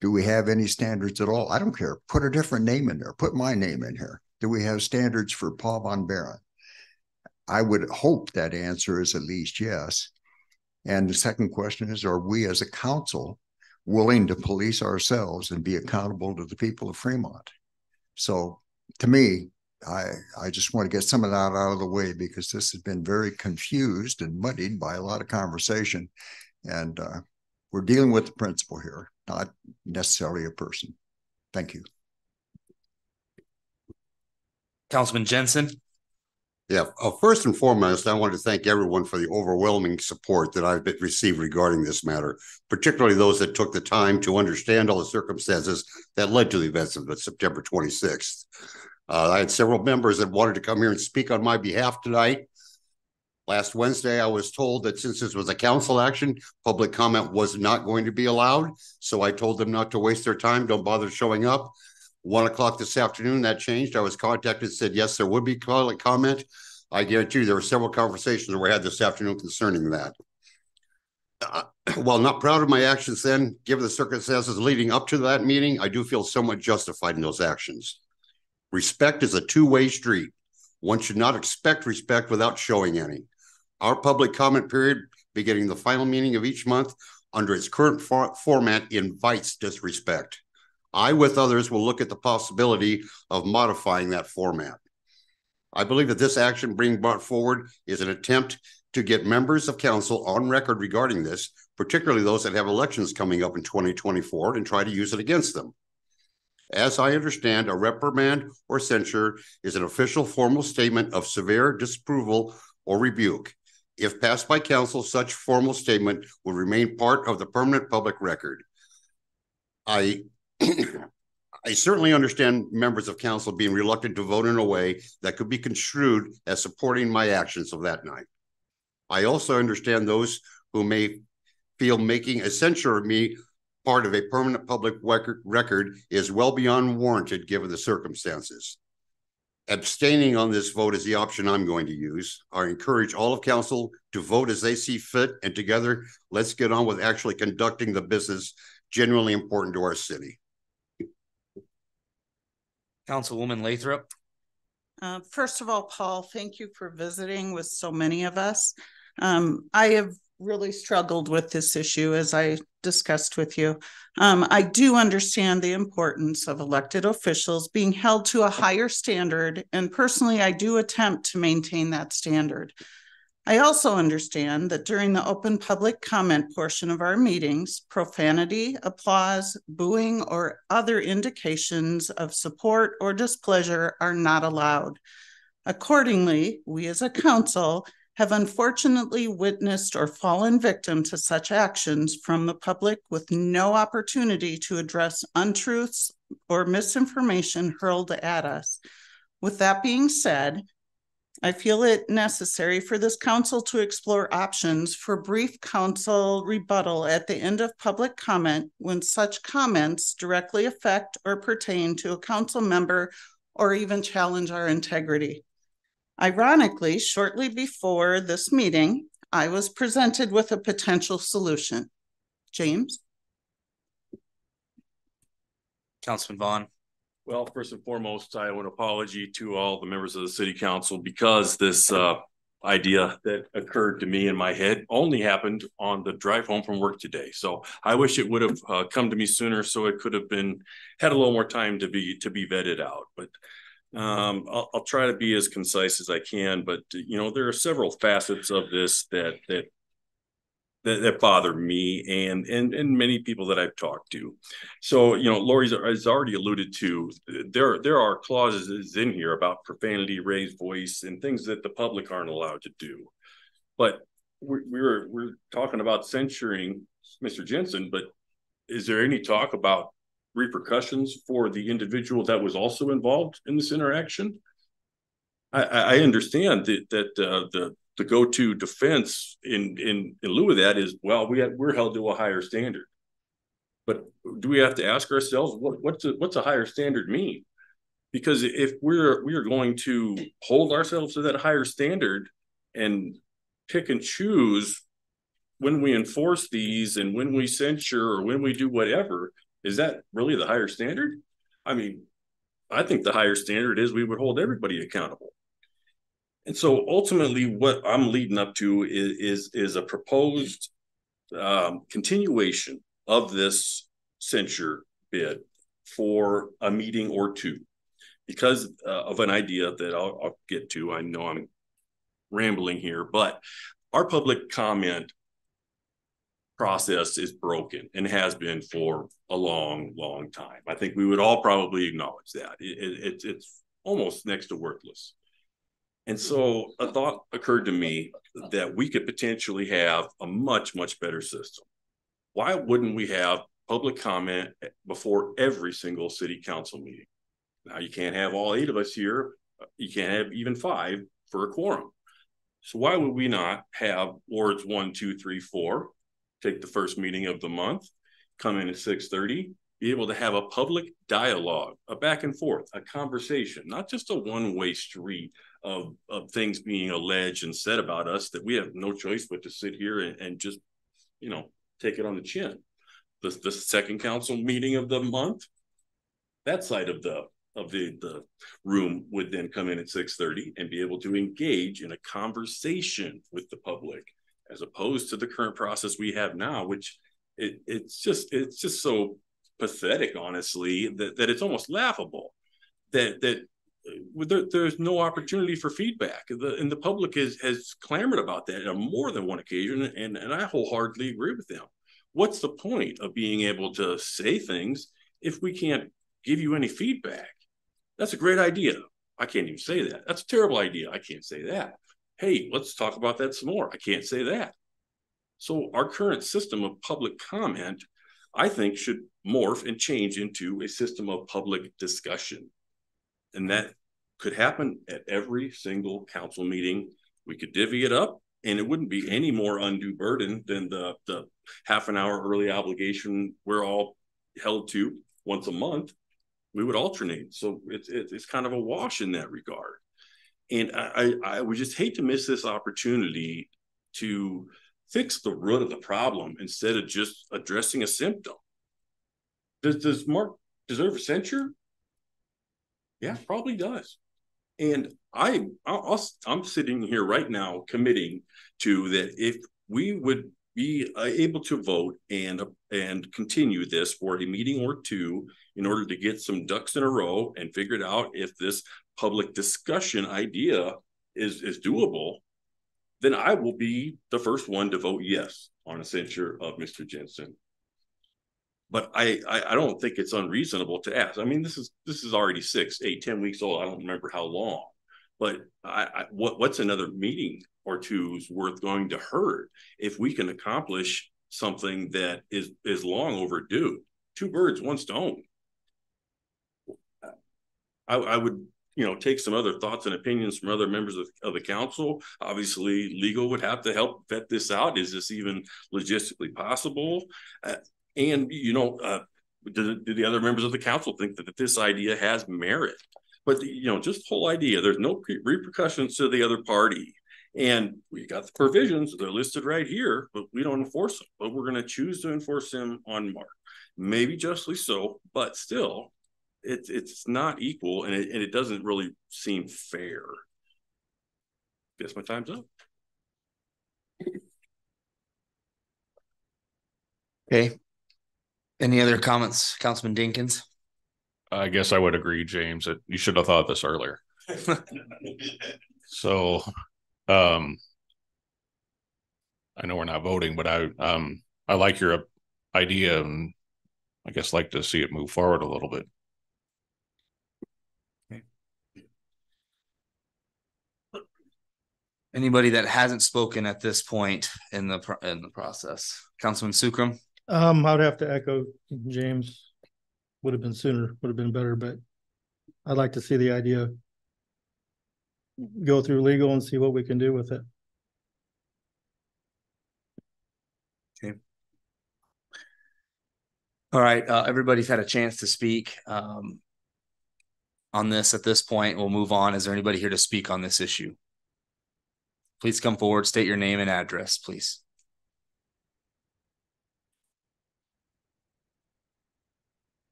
Do we have any standards at all? I don't care. Put a different name in there. Put my name in here. Do we have standards for Paul Von Baron? I would hope that answer is at least yes. And the second question is, are we as a council willing to police ourselves and be accountable to the people of Fremont? So to me, I just want to get some of that out of the way, because this has been very confused and muddied by a lot of conversation. And we're dealing with the principle here, not necessarily a person. Thank you. Councilman Jensen. Yeah, first and foremost, I want to thank everyone for the overwhelming support that I've received regarding this matter, particularly those that took the time to understand all the circumstances that led to the events of September 26th. I had several members that wanted to come here and speak on my behalf tonight. Last Wednesday, I was told that since this was a council action, public comment was not going to be allowed. So I told them not to waste their time. Don't bother showing up. 1 o'clock this afternoon, that changed. I was contacted, said, yes, there would be public comment. I guarantee you there were several conversations that were had this afternoon concerning that. While not proud of my actions then, given the circumstances leading up to that meeting, I do feel somewhat justified in those actions. Respect is a two-way street. One should not expect respect without showing any. Our public comment period, beginning the final meeting of each month, under its current format, invites disrespect. I, with others, will look at the possibility of modifying that format. I believe that this action being brought forward is an attempt to get members of council on record regarding this, particularly those that have elections coming up in 2024, and try to use it against them. As I understand, a reprimand or censure is an official formal statement of severe disapproval or rebuke. If passed by council, such formal statement will remain part of the permanent public record. I certainly understand members of council being reluctant to vote in a way that could be construed as supporting my actions of that night. I also understand those who may feel making a censure of me part of a permanent public record is well beyond warranted given the circumstances. Abstaining on this vote is the option I'm going to use. I encourage all of council to vote as they see fit, and together, let's get on with actually conducting the business genuinely important to our city. Councilwoman Lathrop. First of all, Paul, thank you for visiting with so many of us. I have really struggled with this issue, as I discussed with you. I do understand the importance of elected officials being held to a higher standard, and personally, I do attempt to maintain that standard. I also understand that during the open public comment portion of our meetings, profanity, applause, booing, or other indications of support or displeasure are not allowed. Accordingly, we as a council have unfortunately witnessed or fallen victim to such actions from the public with no opportunity to address untruths or misinformation hurled at us. With that being said, I feel it necessary for this council to explore options for brief council rebuttal at the end of public comment when such comments directly affect or pertain to a council member or even challenge our integrity. Ironically, shortly before this meeting, I was presented with a potential solution. James? Councilman Vaughn. Well, first and foremost, I owe an apology to all the members of the city council because this idea that occurred to me in my head only happened on the drive home from work today. So I wish it would have come to me sooner, so it could have had a little more time to be vetted out. But I'll try to be as concise as I can. But you know, there are several facets of this that bother me and many people that I've talked to. So, you know, Lori has already alluded to, there are clauses in here about profanity, raised voice, and things that the public aren't allowed to do. But we're talking about censuring Mr. Jensen, but is there any talk about repercussions for the individual that was also involved in this interaction? I understand that the go-to defense in lieu of that is, well, we're held to a higher standard. But do we have to ask ourselves what's a higher standard mean? Because if we are going to hold ourselves to that higher standard and pick and choose when we enforce these and when we censure or when we do whatever, is that really the higher standard? I mean, I think the higher standard is we would hold everybody accountable. And so ultimately what I'm leading up to is a proposed continuation of this censure bid for a meeting or two because of an idea that I'll get to. I know I'm rambling here, but our public comment process is broken and has been for a long, long time. I think we would all probably acknowledge that. It's almost next to worthless. And so a thought occurred to me that we could potentially have a much, much better system. Why wouldn't we have public comment before every single city council meeting? Now, you can't have all 8 of us here. You can't have even 5 for a quorum. So why would we not have wards 1, 2, 3, 4, take the first meeting of the month, come in at 6:30, be able to have a public dialogue, a back and forth, a conversation, not just a one-way street of things being alleged and said about us that we have no choice but to sit here and just, you know, take it on the chin. The second council meeting of the month, that side of the room would then come in at 6:30 and be able to engage in a conversation with the public, as opposed to the current process we have now, which it's just so pathetic, honestly, that it's almost laughable that there's no opportunity for feedback. And the public has clamored about that on more than one occasion, and I wholeheartedly agree with them. What's the point of being able to say things if we can't give you any feedback? That's a great idea. I can't even say that. That's a terrible idea. I can't say that. Hey, let's talk about that some more. I can't say that. So our current system of public comment, I think, should morph and change into a system of public discussion. And that could happen at every single council meeting. We could divvy it up, and it wouldn't be any more undue burden than the half an hour early obligation we're all held to once a month. We would alternate. So it's kind of a wash in that regard. And I would just hate to miss this opportunity to fix the root of the problem instead of just addressing a symptom. Does Mark deserve a censure? Yeah, probably does. And I'm sitting here right now committing to that if we would be able to vote and continue this for a meeting or two in order to get some ducks in a row and figure it out if this public discussion idea is doable, then I will be the first one to vote yes on a censure of Mr. Jensen. But I don't think it's unreasonable to ask. I mean, this is already 6, 8, 10 weeks old. I don't remember how long, but what's another meeting or two's worth going to hurt if we can accomplish something that is long overdue? 2 birds, 1 stone. I would, take some other thoughts and opinions from other members of the council. Obviously, legal would have to help vet this out. Is this even logistically possible? And, do the other members of the council think that this idea has merit? But, just the whole idea, there's no repercussions to the other party. And we got the provisions, they're listed right here, but we don't enforce them. But we're going to choose to enforce them on Mark. Maybe justly so, but still, it's not equal, and it doesn't really seem fair. Guess my time's up. Okay. Any other comments, Councilman Dinkins? I guess I would agree, James, that you should have thought this earlier. So, I know we're not voting, but I like your idea, and I guess like to see it move forward a little bit. Okay. Anybody that hasn't spoken at this point in the process, Councilman Sukram? I'd have to echo James. Would have been sooner, would have been better, but I'd like to see the idea go through legal and see what we can do with it. Okay. All right. Everybody's had a chance to speak on this at this point. We'll move on. Is there anybody here to speak on this issue? Please come forward, state your name and address, please.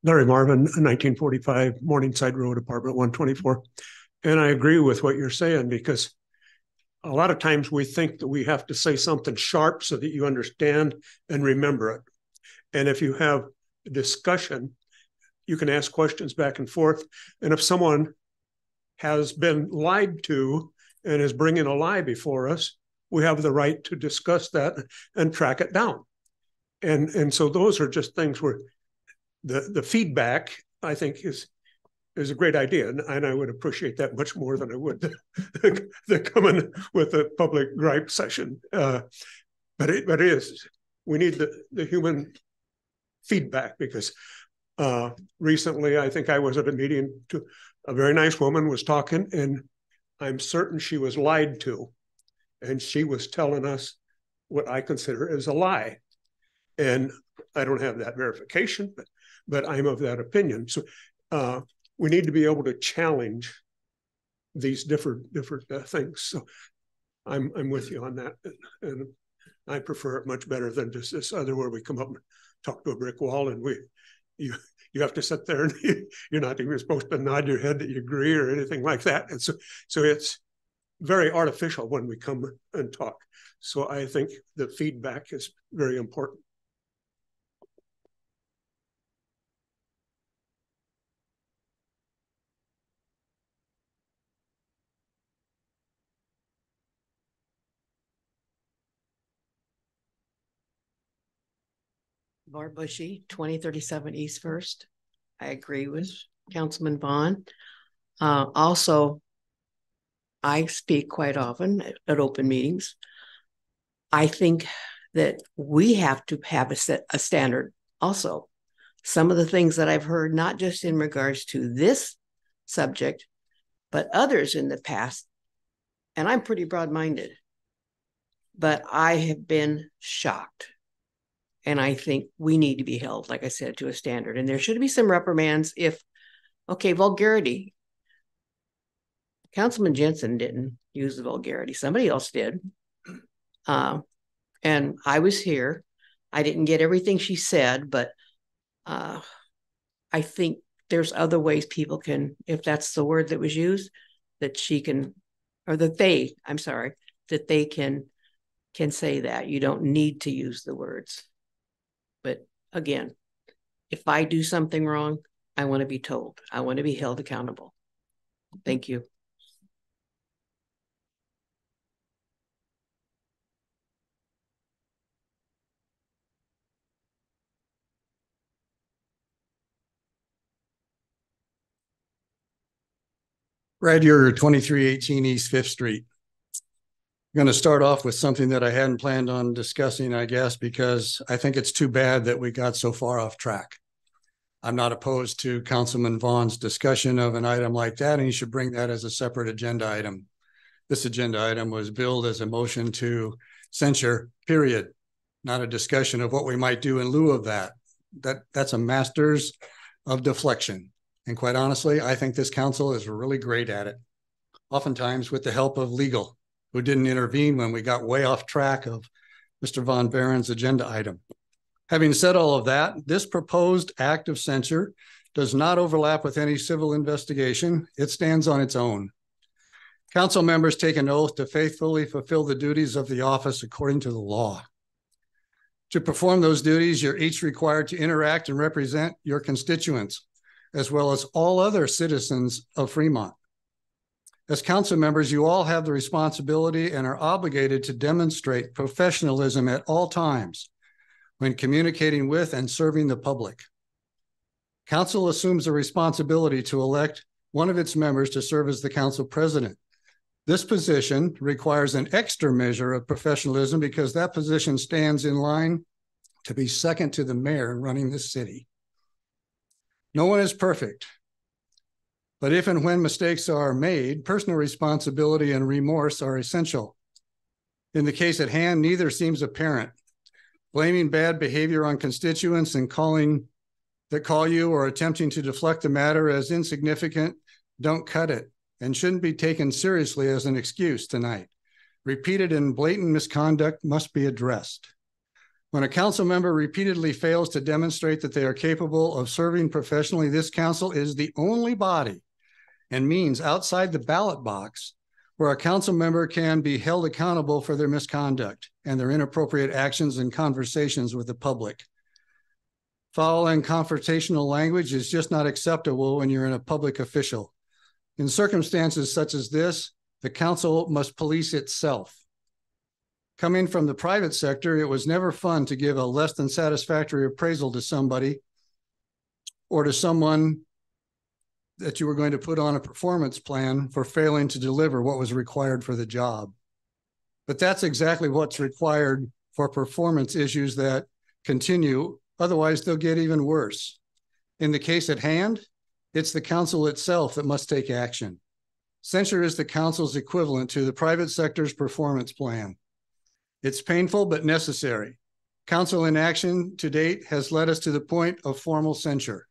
Larry Marvin, 1945 Morningside Road, apartment 124. And I agree with what you're saying, because a lot of times we think that we have to say something sharp so that you understand and remember it. And if you have a discussion, you can ask questions back and forth. And if someone has been lied to and is bringing a lie before us, we have the right to discuss that and track it down. And so those are just things where the feedback, I think, is a great idea, and I would appreciate that much more than I would the coming with a public gripe session. But it is, we need the human feedback, because recently I think I was at a meeting, to a very nice woman was talking, and I'm certain she was lied to, and she was telling us what I consider as a lie, and I don't have that verification, but I'm of that opinion. So we need to be able to challenge these different things. So I'm with you on that, and I prefer it much better than just this other where we come up and talk to a brick wall, and you have to sit there and you're not even supposed to nod your head that you agree or anything like that. And so it's very artificial when we come and talk. So I think the feedback is very important. Laura Bushy, 2037 East First. I agree with Councilman Vaughn. Also, I speak quite often at open meetings. I think that we have to have a standard also. Some of the things that I've heard, not just in regards to this subject, but others in the past, and I'm pretty broad-minded, but I have been shocked. And I think we need to be held, like I said, to a standard. And there should be some reprimands if, okay, vulgarity. Councilman Jensen didn't use the vulgarity. Somebody else did. And I was here. I didn't get everything she said, but I think there's other ways people can, if that's the word that was used, that she can, or that they, I'm sorry, that they can say that. You don't need to use the words. But again, if I do something wrong, I want to be told. I want to be held accountable. Thank you. Right here, 2318 East 5th Street. I'm going to start off with something that I hadn't planned on discussing, I guess, because I think it's too bad that we got so far off track. I'm not opposed to Councilman Vaughn's discussion of an item like that, and he should bring that as a separate agenda item. This agenda item was billed as a motion to censure, period, not a discussion of what we might do in lieu of that. That's a masters of deflection. And quite honestly, I think this council is really great at it, oftentimes with the help of legal, who didn't intervene when we got way off track of Mr. Von Baron's agenda item. Having said all of that, this proposed act of censure does not overlap with any civil investigation. It stands on its own. Council members take an oath to faithfully fulfill the duties of the office according to the law. To perform those duties, you're each required to interact and represent your constituents, as well as all other citizens of Fremont. As council members, you all have the responsibility and are obligated to demonstrate professionalism at all times when communicating with and serving the public. Council assumes the responsibility to elect one of its members to serve as the council president. This position requires an extra measure of professionalism because that position stands in line to be second to the mayor in running this city. No one is perfect, but if and when mistakes are made, personal responsibility and remorse are essential. In the case at hand, neither seems apparent. Blaming bad behavior on constituents and call you or attempting to deflect the matter as insignificant don't cut it and shouldn't be taken seriously as an excuse tonight. Repeated and blatant misconduct must be addressed. When a council member repeatedly fails to demonstrate that they are capable of serving professionally, this council is the only body and means outside the ballot box where a council member can be held accountable for their misconduct and their inappropriate actions and conversations with the public. Foul and confrontational language is just not acceptable when you're in a public official. In circumstances such as this, the council must police itself. Coming from the private sector, it was never fun to give a less than satisfactory appraisal to somebody or to someone that you were going to put on a performance plan for failing to deliver what was required for the job. But that's exactly what's required for performance issues that continue. Otherwise, they'll get even worse. In the case at hand, it's the council itself that must take action. Censure is the council's equivalent to the private sector's performance plan. It's painful but necessary. Council inaction to date has led us to the point of formal censure.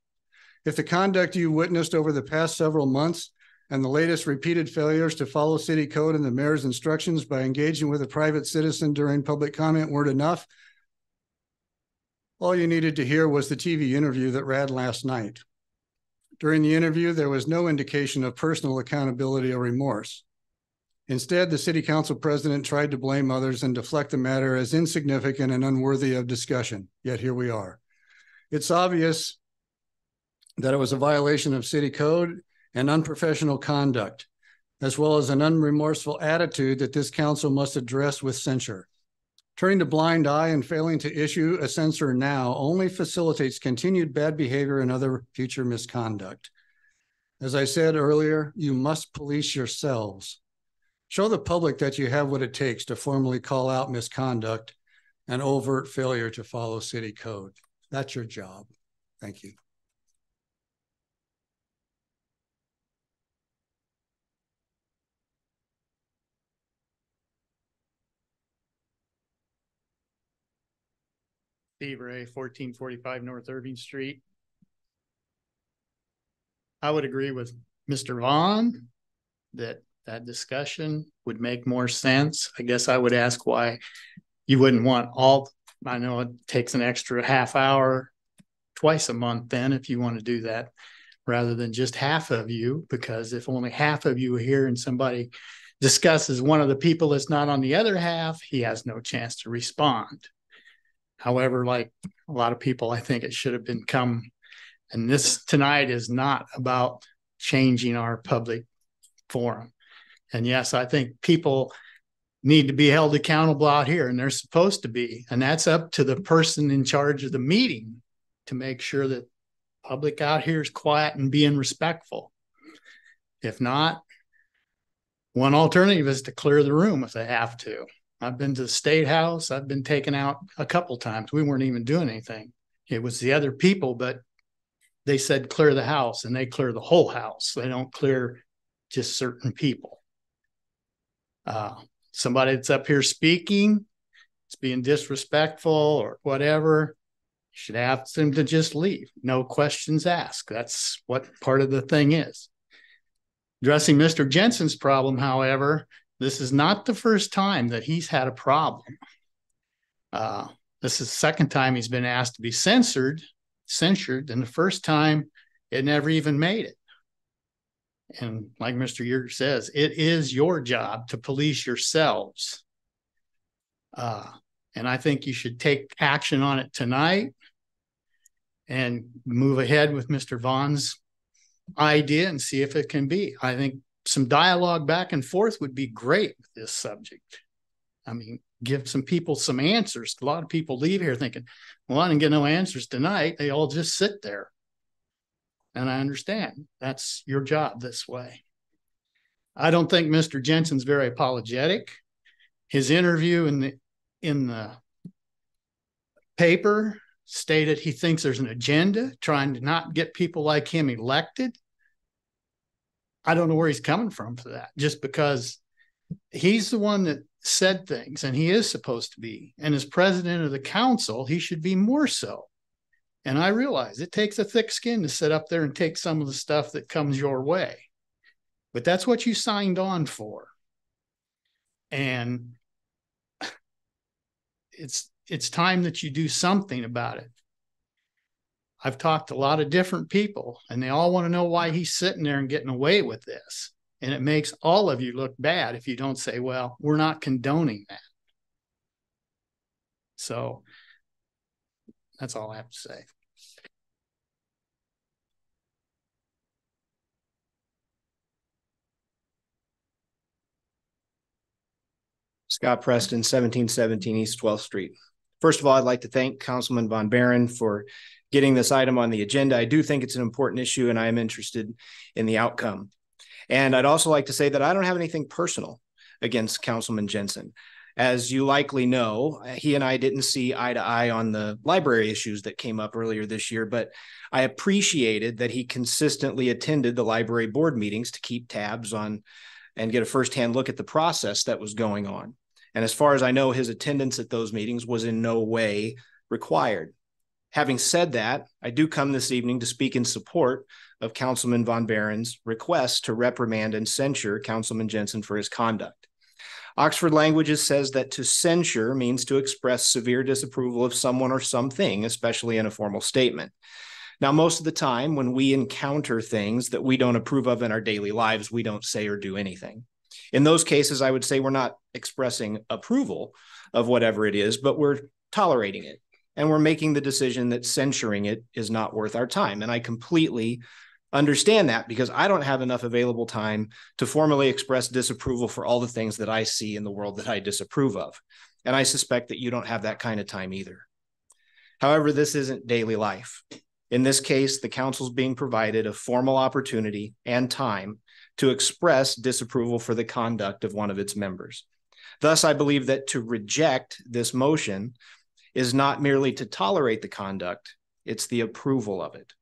If the conduct you witnessed over the past several months and the latest repeated failures to follow city code and the mayor's instructions by engaging with a private citizen during public comment weren't enough, all you needed to hear was the TV interview that ran last night. During the interview, there was no indication of personal accountability or remorse. Instead, the city council president tried to blame others and deflect the matter as insignificant and unworthy of discussion. Yet here we are. It's obvious that it was a violation of city code and unprofessional conduct, as well as an unremorseful attitude that this council must address with censure. Turning a blind eye and failing to issue a censure now only facilitates continued bad behavior and other future misconduct. As I said earlier, you must police yourselves. Show the public that you have what it takes to formally call out misconduct and overt failure to follow city code. That's your job. Thank you. Steve Ray, 1445 North Irving Street. I would agree with Mr. Vaughn that discussion would make more sense. I guess I would ask why you wouldn't want all, I know it takes an extra half hour twice a month then if you want to do that. rather than just half of you, because if only half of you are here and somebody discusses one of the people that's not on the other half, he has no chance to respond. However, like a lot of people, I think it should have been and this tonight is not about changing our public forum. And yes, I think people need to be held accountable out here, and they're supposed to be. And that's up to the person in charge of the meeting to make sure that public out here is quiet and being respectful. If not, one alternative is to clear the room if they have to. I've been to the State House. I've been taken out a couple times. We weren't even doing anything. It was the other people, but they said clear the house, and they clear the whole house. They don't clear just certain people. Somebody that's up here speaking, it's being disrespectful or whatever, you should ask them to just leave. No questions asked. That's what part of the thing is. Addressing Mr. Jensen's problem, however, this is not the first time that he's had a problem. This is the second time he's been asked to be censured, and the first time it never even made it. And like Mr. Yeager says, it is your job to police yourselves. And I think you should take action on it tonight and move ahead with Mr. Vaughn's idea and see if it can be. I think some dialogue back and forth would be great with this subject. I mean, give some people some answers. A lot of people leave here thinking, well, I didn't get no answers tonight. They all just sit there. And I understand that's your job this way. I don't think Mr. Jensen's very apologetic. His interview in the paper stated he thinks there's an agenda trying to not get people like him elected. I don't know where he's coming from for that, just because he's the one that said things, and he is supposed to be. And as president of the council, he should be more so. And I realize it takes a thick skin to sit up there and take some of the stuff that comes your way. But that's what you signed on for. And it's time that you do something about it. I've talked to a lot of different people, and they all want to know why he's sitting there and getting away with this. And it makes all of you look bad if you don't say, well, we're not condoning that. So that's all I have to say. Scott Preston, 1717 East 12th Street. First of all, I'd like to thank Councilman Von Baron for getting this item on the agenda. I do think it's an important issue, and I am interested in the outcome. And I'd also like to say that I don't have anything personal against Councilman Jensen. As you likely know, he and I didn't see eye to eye on the library issues that came up earlier this year, but I appreciated that he consistently attended the library board meetings to keep tabs on and get a firsthand look at the process that was going on. And as far as I know, his attendance at those meetings was in no way required. Having said that, I do come this evening to speak in support of Councilman Von Baron's request to reprimand and censure Councilman Jensen for his conduct. Oxford Languages says that to censure means to express severe disapproval of someone or something, especially in a formal statement. Now, most of the time when we encounter things that we don't approve of in our daily lives, we don't say or do anything. In those cases, I would say we're not expressing approval of whatever it is, but we're tolerating it. And we're making the decision that censuring it is not worth our time. And I completely understand that, because I don't have enough available time to formally express disapproval for all the things that I see in the world that I disapprove of. And I suspect that you don't have that kind of time either. However, this isn't daily life. In this case, the council's being provided a formal opportunity and time to express disapproval for the conduct of one of its members. Thus, I believe that to reject this motion is not merely to tolerate the conduct, it's the approval of it.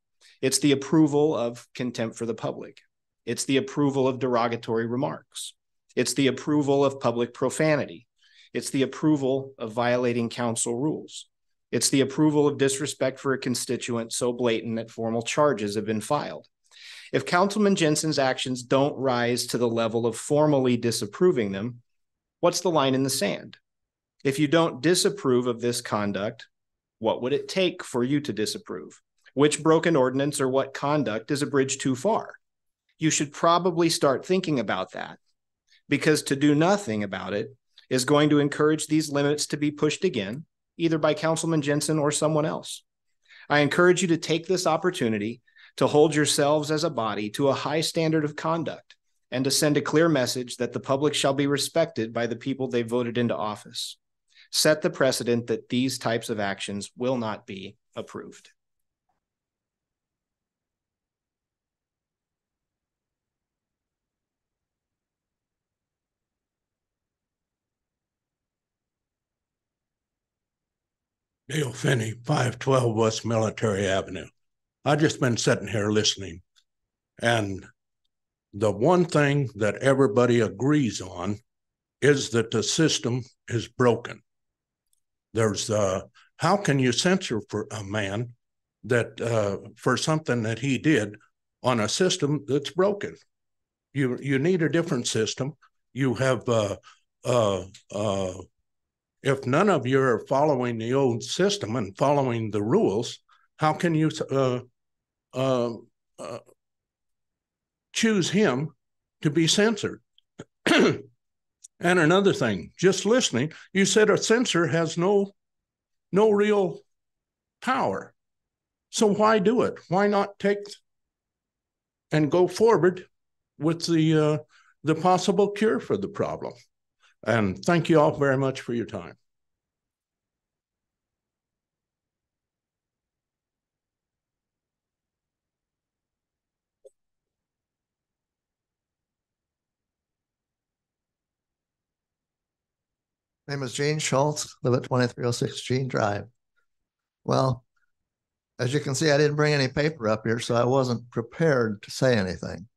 It's the approval of contempt for the public. It's the approval of derogatory remarks. It's the approval of public profanity. It's the approval of violating council rules. It's the approval of disrespect for a constituent so blatant that formal charges have been filed. If Councilman Jensen's actions don't rise to the level of formally disapproving them, what's the line in the sand? If you don't disapprove of this conduct, what would it take for you to disapprove? which broken ordinance or what conduct is a bridge too far? You should probably start thinking about that, because to do nothing about it is going to encourage these limits to be pushed again, either by Councilman Jensen or someone else. I encourage you to take this opportunity to hold yourselves as a body to a high standard of conduct and to send a clear message that the public shall be respected by the people they voted into office. Set the precedent that these types of actions will not be approved. Dale Finney, 512 West Military Avenue. I've just been sitting here listening, and the one thing that everybody agrees on is that the system is broken. There's how can you censor for a man that for something that he did on a system that's broken? You need a different system. You have if none of you are following the old system and following the rules, how can you choose him to be censored? And another thing, just listening, you said a censor has no real power. So why do it? Why not take and go forward with the possible cure for the problem? And thank you all very much for your time. Name is Gene Schultz, live at 2306 Gene Drive. Well, as you can see, I didn't bring any paper up here, so I wasn't prepared to say anything,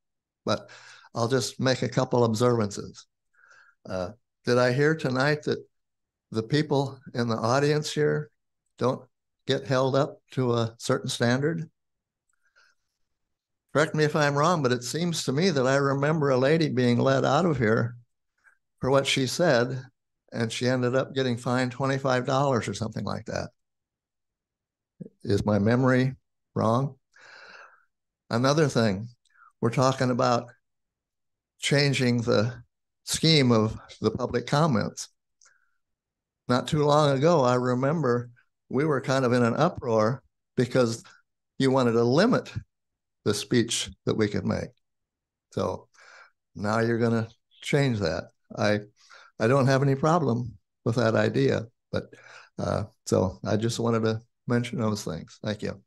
but I'll just make a couple observances. Did I hear tonight that the people in the audience here don't get held up to a certain standard? Correct me if I'm wrong, but it seems to me that I remember a lady being led out of here for what she said, and she ended up getting fined $25 or something like that. Is my memory wrong? Another thing, we're talking about changing the scheme of the public comments. Not too long ago, I remember we were kind of in an uproar because you wanted to limit the speech that we could make. So now you're going to change that. I don't have any problem with that idea, but so I just wanted to mention those things. Thank you.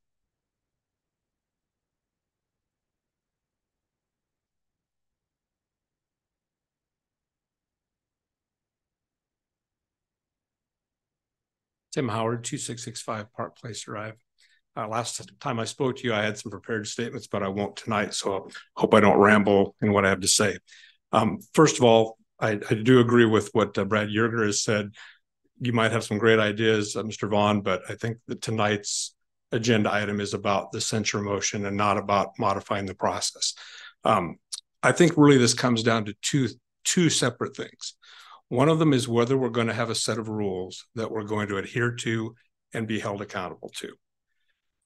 Tim Howard, 2665 Park Place Drive. Last time I spoke to you, I had some prepared statements, but I won't tonight. So I hope I don't ramble in what I have to say. First of all, I do agree with what Brad Yerger has said. You might have some great ideas, Mr. Vaughn, but I think that tonight's agenda item is about the censure motion and not about modifying the process. I think really this comes down to two separate things. One of them is whether we're going to have a set of rules that we're going to adhere to and be held accountable to.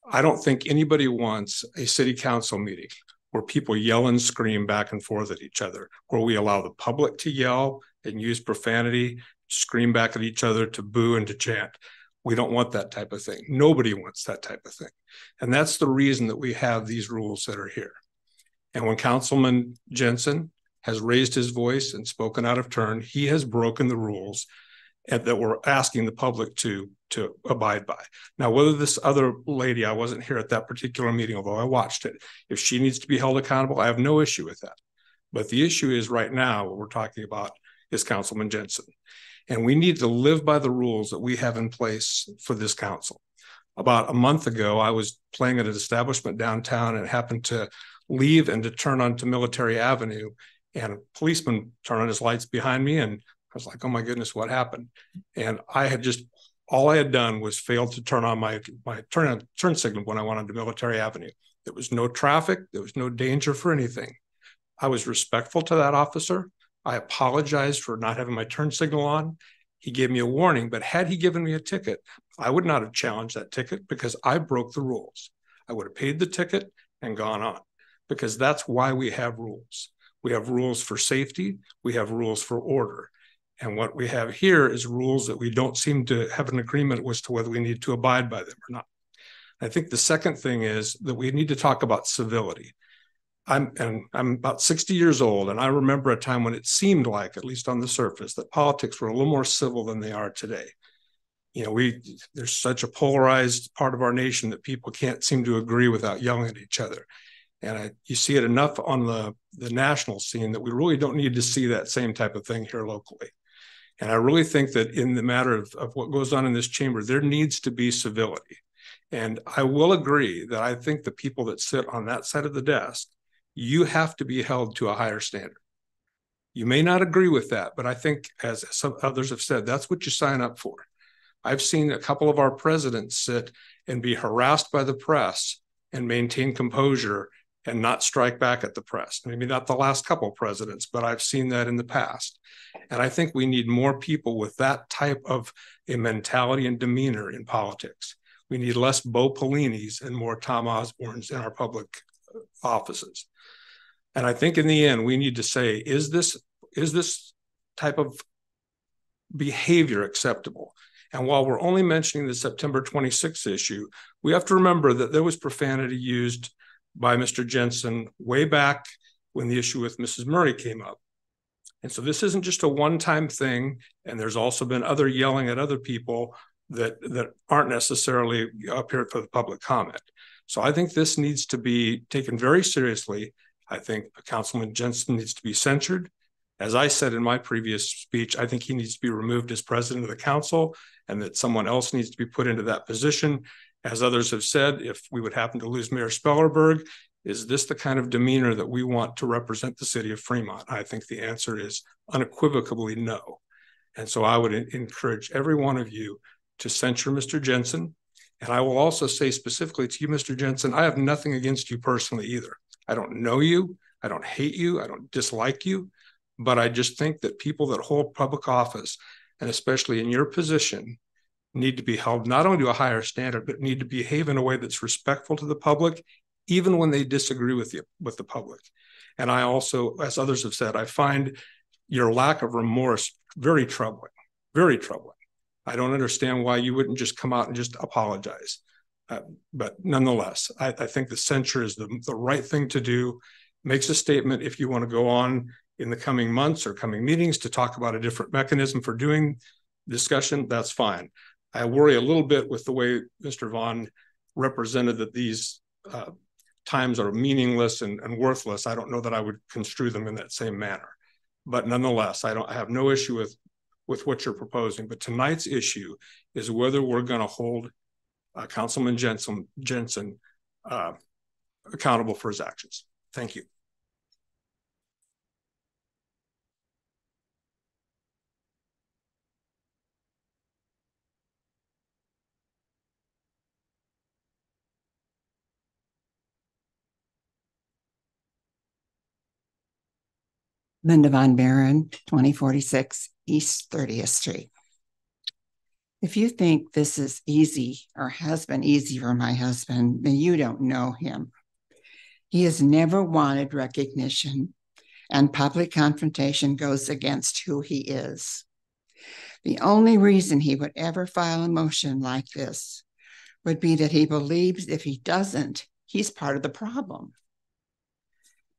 I don't think anybody wants a city council meeting where people yell and scream back and forth at each other, where we allow the public to yell and use profanity, scream back at each other, to boo and to chant. We don't want that type of thing. Nobody wants that type of thing. And that's the reason that we have these rules that are here. And when Councilman Jensen has raised his voice and spoken out of turn, he has broken the rules and that we're asking the public to abide by. Now, whether this other lady, I wasn't here at that particular meeting, although I watched it, if she needs to be held accountable, I have no issue with that. But the issue is right now, what we're talking about is Councilman Jensen. And we need to live by the rules that we have in place for this council. About a month ago, I was playing at an establishment downtown and happened to leave and to turn onto Military Avenue, and a policeman turned on his lights behind me, and I was like, oh my goodness, what happened? And I had just, all I had done was failed to turn on my turn signal when I went onto Military Avenue. There was no traffic. There was no danger for anything. I was respectful to that officer. I apologized for not having my turn signal on. He gave me a warning, but had he given me a ticket, I would not have challenged that ticket because I broke the rules. I would have paid the ticket and gone on, because that's why we have rules. We have rules for safety. We have rules for order. And what we have here is rules that we don't seem to have an agreement as to whether we need to abide by them or not. I think the second thing is that we need to talk about civility. I'm about 60 years old, and I remember a time when it seemed like, at least on the surface, that politics were a little more civil than they are today. You know, there's such a polarized part of our nation that people can't seem to agree without yelling at each other. And you see it enough on the national scene that we really don't need to see that same type of thing here locally. And I really think that in the matter of what goes on in this chamber, there needs to be civility. And I will agree that I think the people that sit on that side of the desk, you have to be held to a higher standard. You may not agree with that, but I think, as some others have said, that's what you sign up for. I've seen a couple of our presidents sit and be harassed by the press and maintain composure and not strike back at the press. Maybe not the last couple of presidents, but I've seen that in the past. And I think we need more people with that type of a mentality and demeanor in politics. We need less Bo Pellinis and more Tom Osbornes in our public offices. And I think in the end, we need to say, is this type of behavior acceptable? And while we're only mentioning the September 26th issue, we have to remember that there was profanity used by Mr. Jensen way back when the issue with Mrs. Murray came up. And so this isn't just a one-time thing. And there's also been other yelling at other people that aren't necessarily up here for the public comment. So I think this needs to be taken very seriously. I think Councilman Jensen needs to be censured. As I said in my previous speech, I think he needs to be removed as president of the council, and that someone else needs to be put into that position. As others have said, if we would happen to lose Mayor Spellerberg, is this the kind of demeanor that we want to represent the city of Fremont? I think the answer is unequivocally no. And so I would encourage every one of you to censure Mr. Jensen. And I will also say specifically to you, Mr. Jensen, I have nothing against you personally either. I don't know you. I don't hate you. I don't dislike you. But I just think that people that hold public office, and especially in your position, need to be held not only to a higher standard, but need to behave in a way that's respectful to the public, even when they disagree with the public. And I also, as others have said, I find your lack of remorse very troubling, very troubling. I don't understand why you wouldn't just come out and just apologize. But nonetheless, I think the censure is the right thing to do. Makes a statement if you want to go on in the coming months or coming meetings to talk about a different mechanism for doing discussion, that's fine. I worry a little bit with the way Mr. Vaughn represented that these times are meaningless and worthless. I don't know that I would construe them in that same manner. But nonetheless, I have no issue with what you're proposing. But tonight's issue is whether we're going to hold Councilman Jensen accountable for his actions. Thank you. Linda Von Baron, 2046 East 30th Street. If you think this is easy or has been easy for my husband, then you don't know him. He has never wanted recognition, and public confrontation goes against who he is. The only reason he would ever file a motion like this would be that he believes if he doesn't, he's part of the problem.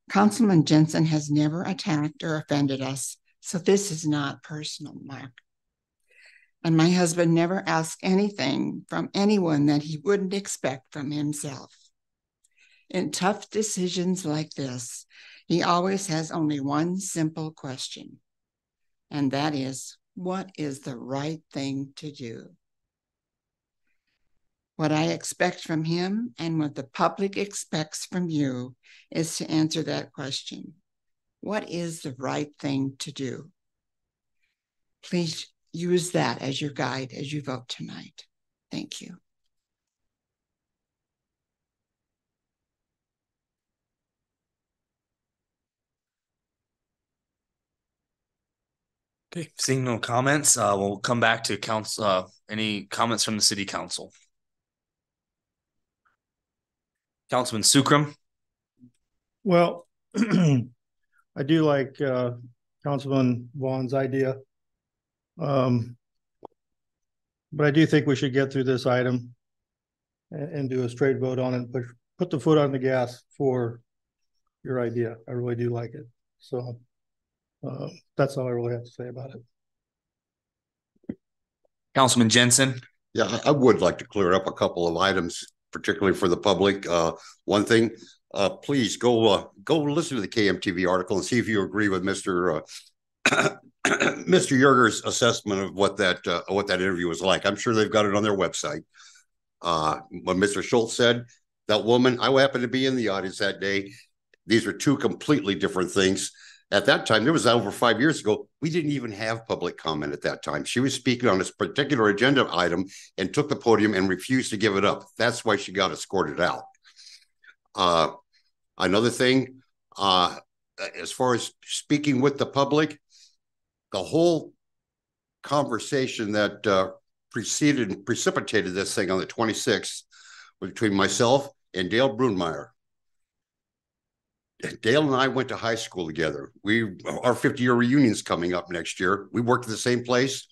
Councilman Jensen has never attacked or offended us, so this is not personal, Mark. And my husband never asked anything from anyone that he wouldn't expect from himself. In tough decisions like this, he always has only one simple question, and that is, what is the right thing to do? What I expect from him and what the public expects from you is to answer that question. What is the right thing to do? Please use that as your guide as you vote tonight. Thank you. Okay, seeing no comments, we'll come back to council. Any comments from the city council? Councilman Sukram. Well, I do like Councilman Vaughn's idea. But I do think we should get through this item and do a straight vote on it, put the foot on the gas for your idea. I really do like it. So that's all I really have to say about it. Councilman Jensen. Yeah, I would like to clear up a couple of items, particularly for the public. One thing, please go listen to the KMTV article and see if you agree with Mr. Mr. Yerger's assessment of what that interview was like. I'm sure they've got it on their website. When Mr. Schultz said, that woman, I happened to be in the audience that day. These are two completely different things. At that time, there was over 5 years ago, we didn't even have public comment at that time. She was speaking on this particular agenda item and took the podium and refused to give it up. That's why she got escorted out. Another thing, as far as speaking with the public, the whole conversation that precipitated this thing on the 26th between myself and Dale Brunmeyer. Dale and I went to high school together. Our 50-year reunion's coming up next year. We worked at the same place.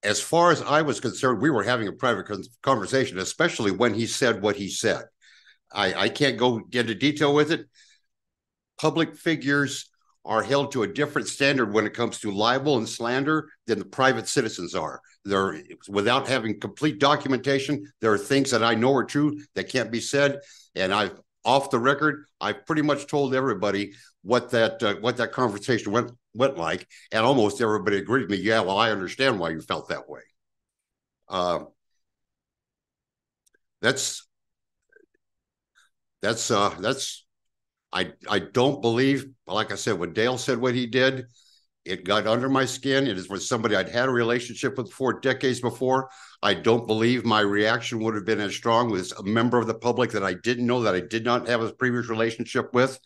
As far as I was concerned, we were having a private conversation, especially when he said what he said. I can't go into detail with it. Public figures are held to a different standard when it comes to libel and slander than the private citizens are. They're, without having complete documentation, there are things that I know are true that can't be said. And off the record, I pretty much told everybody what that conversation went like, and almost everybody agreed with me. Yeah, well, I understand why you felt that way. I don't believe, like I said, when Dale said what he did, it got under my skin. It was somebody I'd had a relationship with for decades before. I don't believe my reaction would have been as strong with a member of the public that I didn't know, that I did not have a previous relationship with.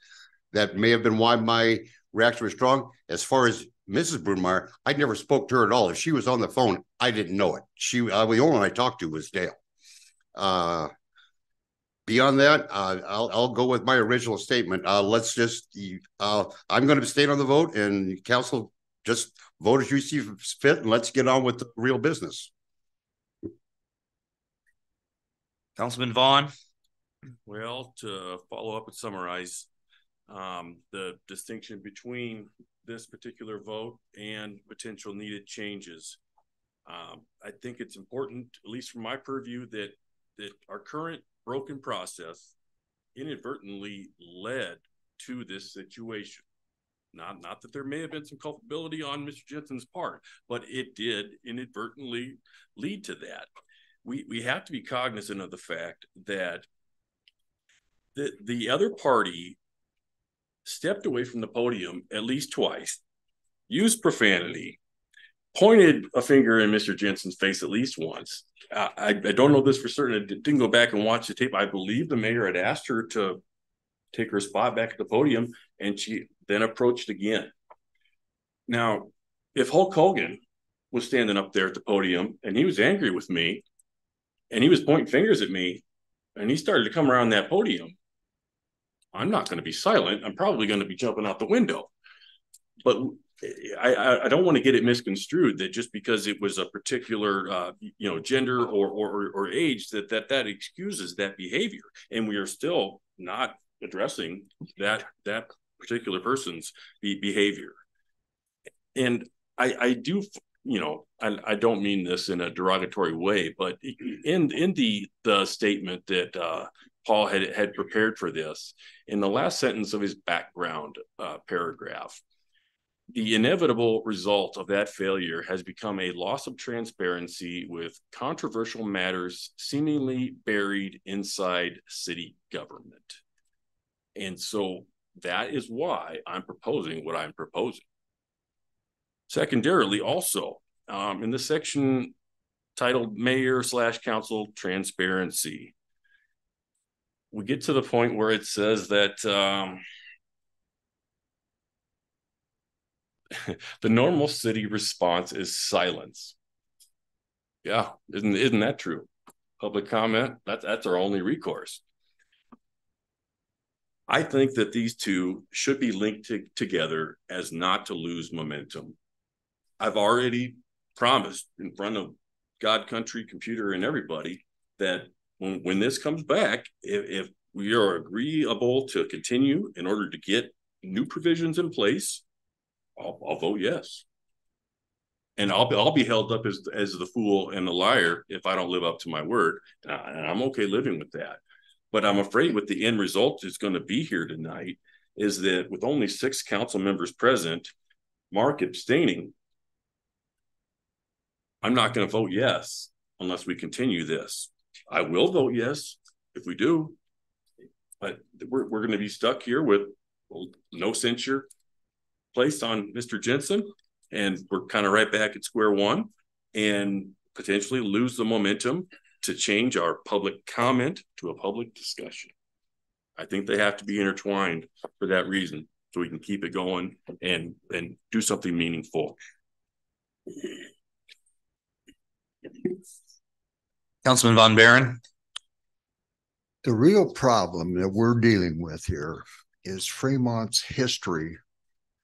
That may have been why my reaction was strong. As far as Mrs. Brunmeyer, I never spoke to her at all. If she was on the phone, I didn't know it. The only one I talked to was Dale. Beyond that, I'll go with my original statement. I'm going to abstain on the vote, and council just vote as you see fit, and let's get on with the real business. Councilman Vaughn. Well, to follow up and summarize, the distinction between this particular vote and potential needed changes. I think it's important, at least from my purview, that our current broken process inadvertently led to this situation. Not that there may have been some culpability on Mr. Jensen's part, but it did inadvertently lead to that. We have to be cognizant of the fact that the other party stepped away from the podium at least twice, used profanity, pointed a finger in Mr. Jensen's face at least once. I don't know this for certain. I didn't go back and watch the tape. I believe the mayor had asked her to take her spot back at the podium, and she then approached again. Now, if Hulk Hogan was standing up there at the podium and he was angry with me and he was pointing fingers at me and he started to come around that podium, I'm not going to be silent. I'm probably going to be jumping out the window. But I don't want to get it misconstrued that just because it was a particular gender or age that excuses that behavior, and we are still not addressing that particular person's behavior. And I do, I don't mean this in a derogatory way, but in the statement that Paul had prepared for this, in the last sentence of his background paragraph, the inevitable result of that failure has become a loss of transparency with controversial matters seemingly buried inside city government. And so that is why I'm proposing what I'm proposing. Secondarily, also, in the section titled Mayor/Council Transparency, we get to the point where it says that the normal city response is silence. Yeah, isn't that true? Public comment, that's our only recourse. I think that these two should be linked together as not to lose momentum. I've already promised in front of God, country, computer, and everybody that when this comes back, if we are agreeable to continue in order to get new provisions in place, I'll vote yes. And I'll be held up as the fool and the liar if I don't live up to my word, and I'm okay living with that. But I'm afraid what the end result is going to be here tonight is that with only 6 council members present, Mark abstaining, I'm not going to vote yes unless we continue this. I will vote yes if we do, but we're going to be stuck here with no censure placed on Mr. Jensen, and we're kind of right back at square one and potentially lose the momentum to change our public comment to a public discussion. I think they have to be intertwined for that reason, so we can keep it going and do something meaningful. Councilman Von Baron. The real problem that we're dealing with here is Fremont's history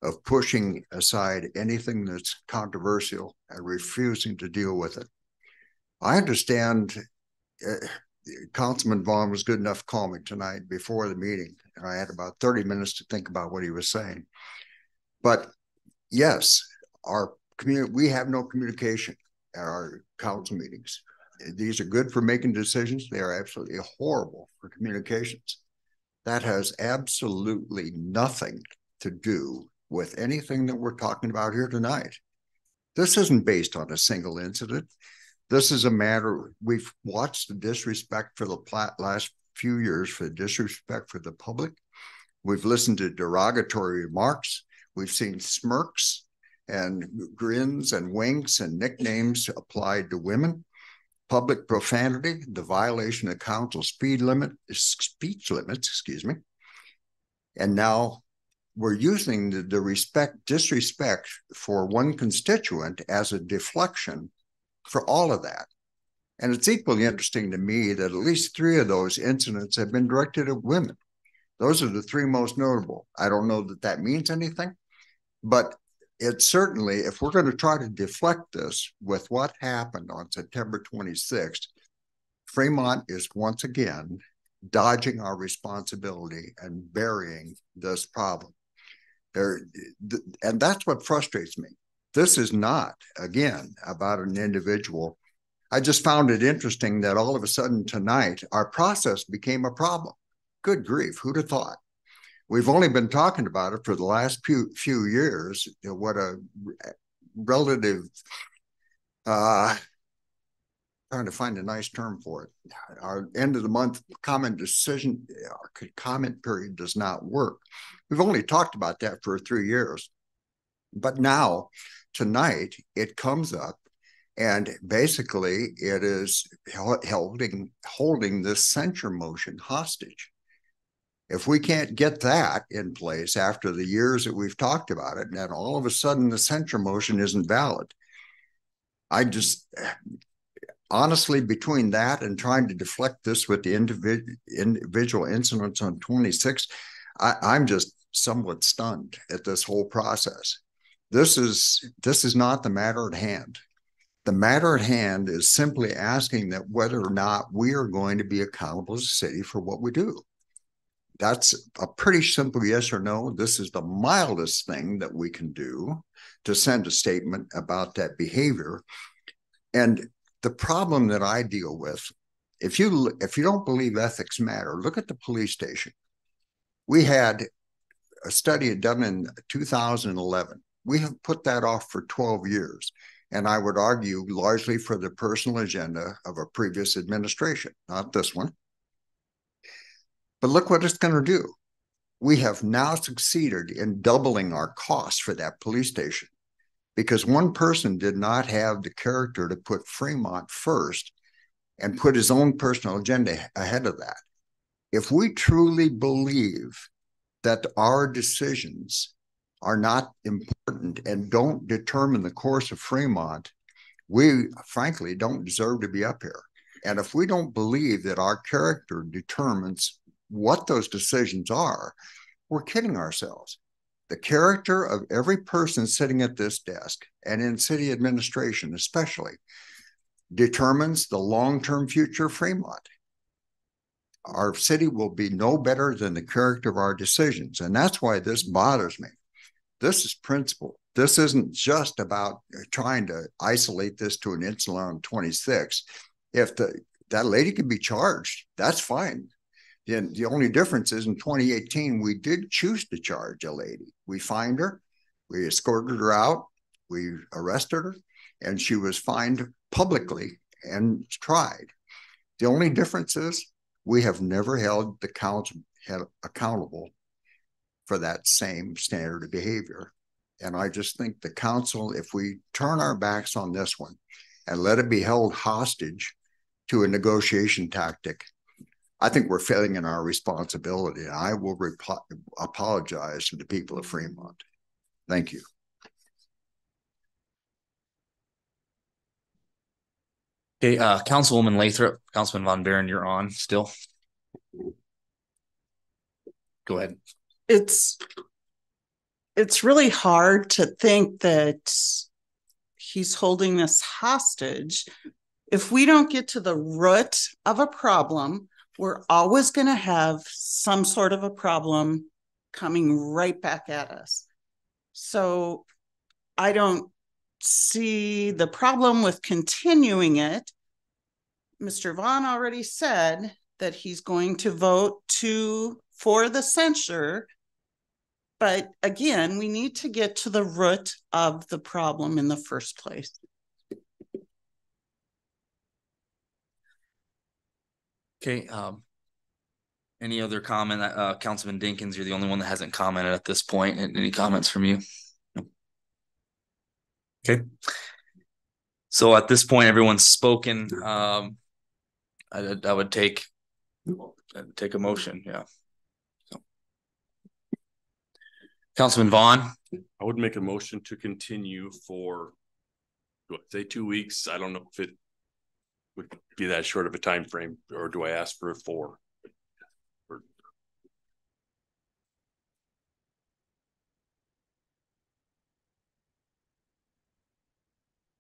of pushing aside anything that's controversial and refusing to deal with it. I understand Councilman Vaughn was good enough to call me tonight before the meeting, and I had about 30 minutes to think about what he was saying. But yes, we have no communication at our council meetings. These are good for making decisions. They are absolutely horrible for communications. That has absolutely nothing to do with anything that we're talking about here tonight. This isn't based on a single incident. This is a matter, we've watched the disrespect for the last few years, for the disrespect for the public. We've listened to derogatory remarks. We've seen smirks and grins and winks and nicknames applied to women. Public profanity, the violation of council speech limits, excuse me. And now we're using the disrespect for one constituent as a deflection for all of that. And it's equally interesting to me that at least 3 of those incidents have been directed at women. Those are the 3 most notable. I don't know that that means anything, but it's certainly, if we're going to try to deflect this with what happened on September 26th, Fremont is once again dodging our responsibility and burying this problem. And that's what frustrates me. This is not, again, about an individual. I just found it interesting that all of a sudden tonight, our process became a problem. Good grief, who'd have thought? We've only been talking about it for the last few years. What a relative, trying to find a nice term for it. Our end of the month comment period does not work. We've only talked about that for 3 years. But now, tonight, it comes up, and basically it is holding this censure motion hostage. If we can't get that in place after the years that we've talked about it, then all of a sudden the censure motion isn't valid. I just, honestly, between that and trying to deflect this with the individual incidents on 26, I'm just somewhat stunned at this whole process. This is not the matter at hand. The matter at hand is simply asking that whether or not we are going to be accountable as a city for what we do. That's a pretty simple yes or no. This is the mildest thing that we can do to send a statement about that behavior. And the problem that I deal with, if you don't believe ethics matter, look at the police station. We had a study done in 2011. We have put that off for 12 years. And I would argue largely for the personal agenda of a previous administration, not this one. But look what it's going to do. We have now succeeded in doubling our costs for that police station because one person did not have the character to put Fremont first and put his own personal agenda ahead of that. If we truly believe that our decisions are not important and don't determine the course of Fremont, we frankly don't deserve to be up here. And if we don't believe that our character determines what those decisions are, we're kidding ourselves. The character of every person sitting at this desk and in city administration especially determines the long-term future of Fremont. Our city will be no better than the character of our decisions. And that's why this bothers me. This is principle. This isn't just about trying to isolate this to an incident on 26. If that lady can be charged, that's fine. Then the only difference is in 2018, we did choose to charge a lady. We fined her, we escorted her out, we arrested her, and she was fined publicly and tried. The only difference is we have never held the council accountable for that same standard of behavior. And I just think the council, if we turn our backs on this one and let it be held hostage to a negotiation tactic, I think we're failing in our responsibility. I will apologize to the people of Fremont. Thank you. Okay, Councilwoman Lathrop, Councilman Von Buren, you're on still. Go ahead. It's really hard to think that he's holding us hostage. If we don't get to the root of a problem, we're always going to have some sort of a problem coming right back at us. So I don't see the problem with continuing it. Mr. Vaughn already said that he's going to vote for the censure. But again, we need to get to the root of the problem in the first place. Okay. Any other comment? Councilman Dinkins, you're the only one that hasn't commented at this point. Any comments from you? Okay. So at this point, everyone's spoken. I would take a motion. Yeah. So. Councilman Vaughn. I would make a motion to continue for, do I say 2 weeks? I don't know if it would be that short of a time frame, or do I ask for 4?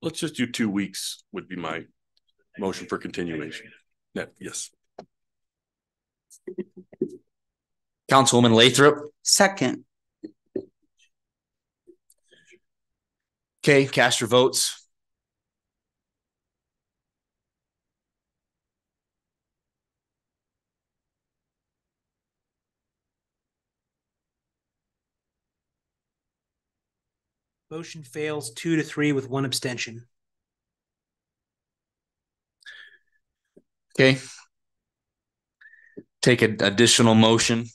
Let's just do 2 weeks would be my motion for continuation. Yeah, yes. Councilwoman Lathrop. Second. Okay, cast your votes. Motion fails 2-3 with 1 abstention. Okay. Take an additional motion.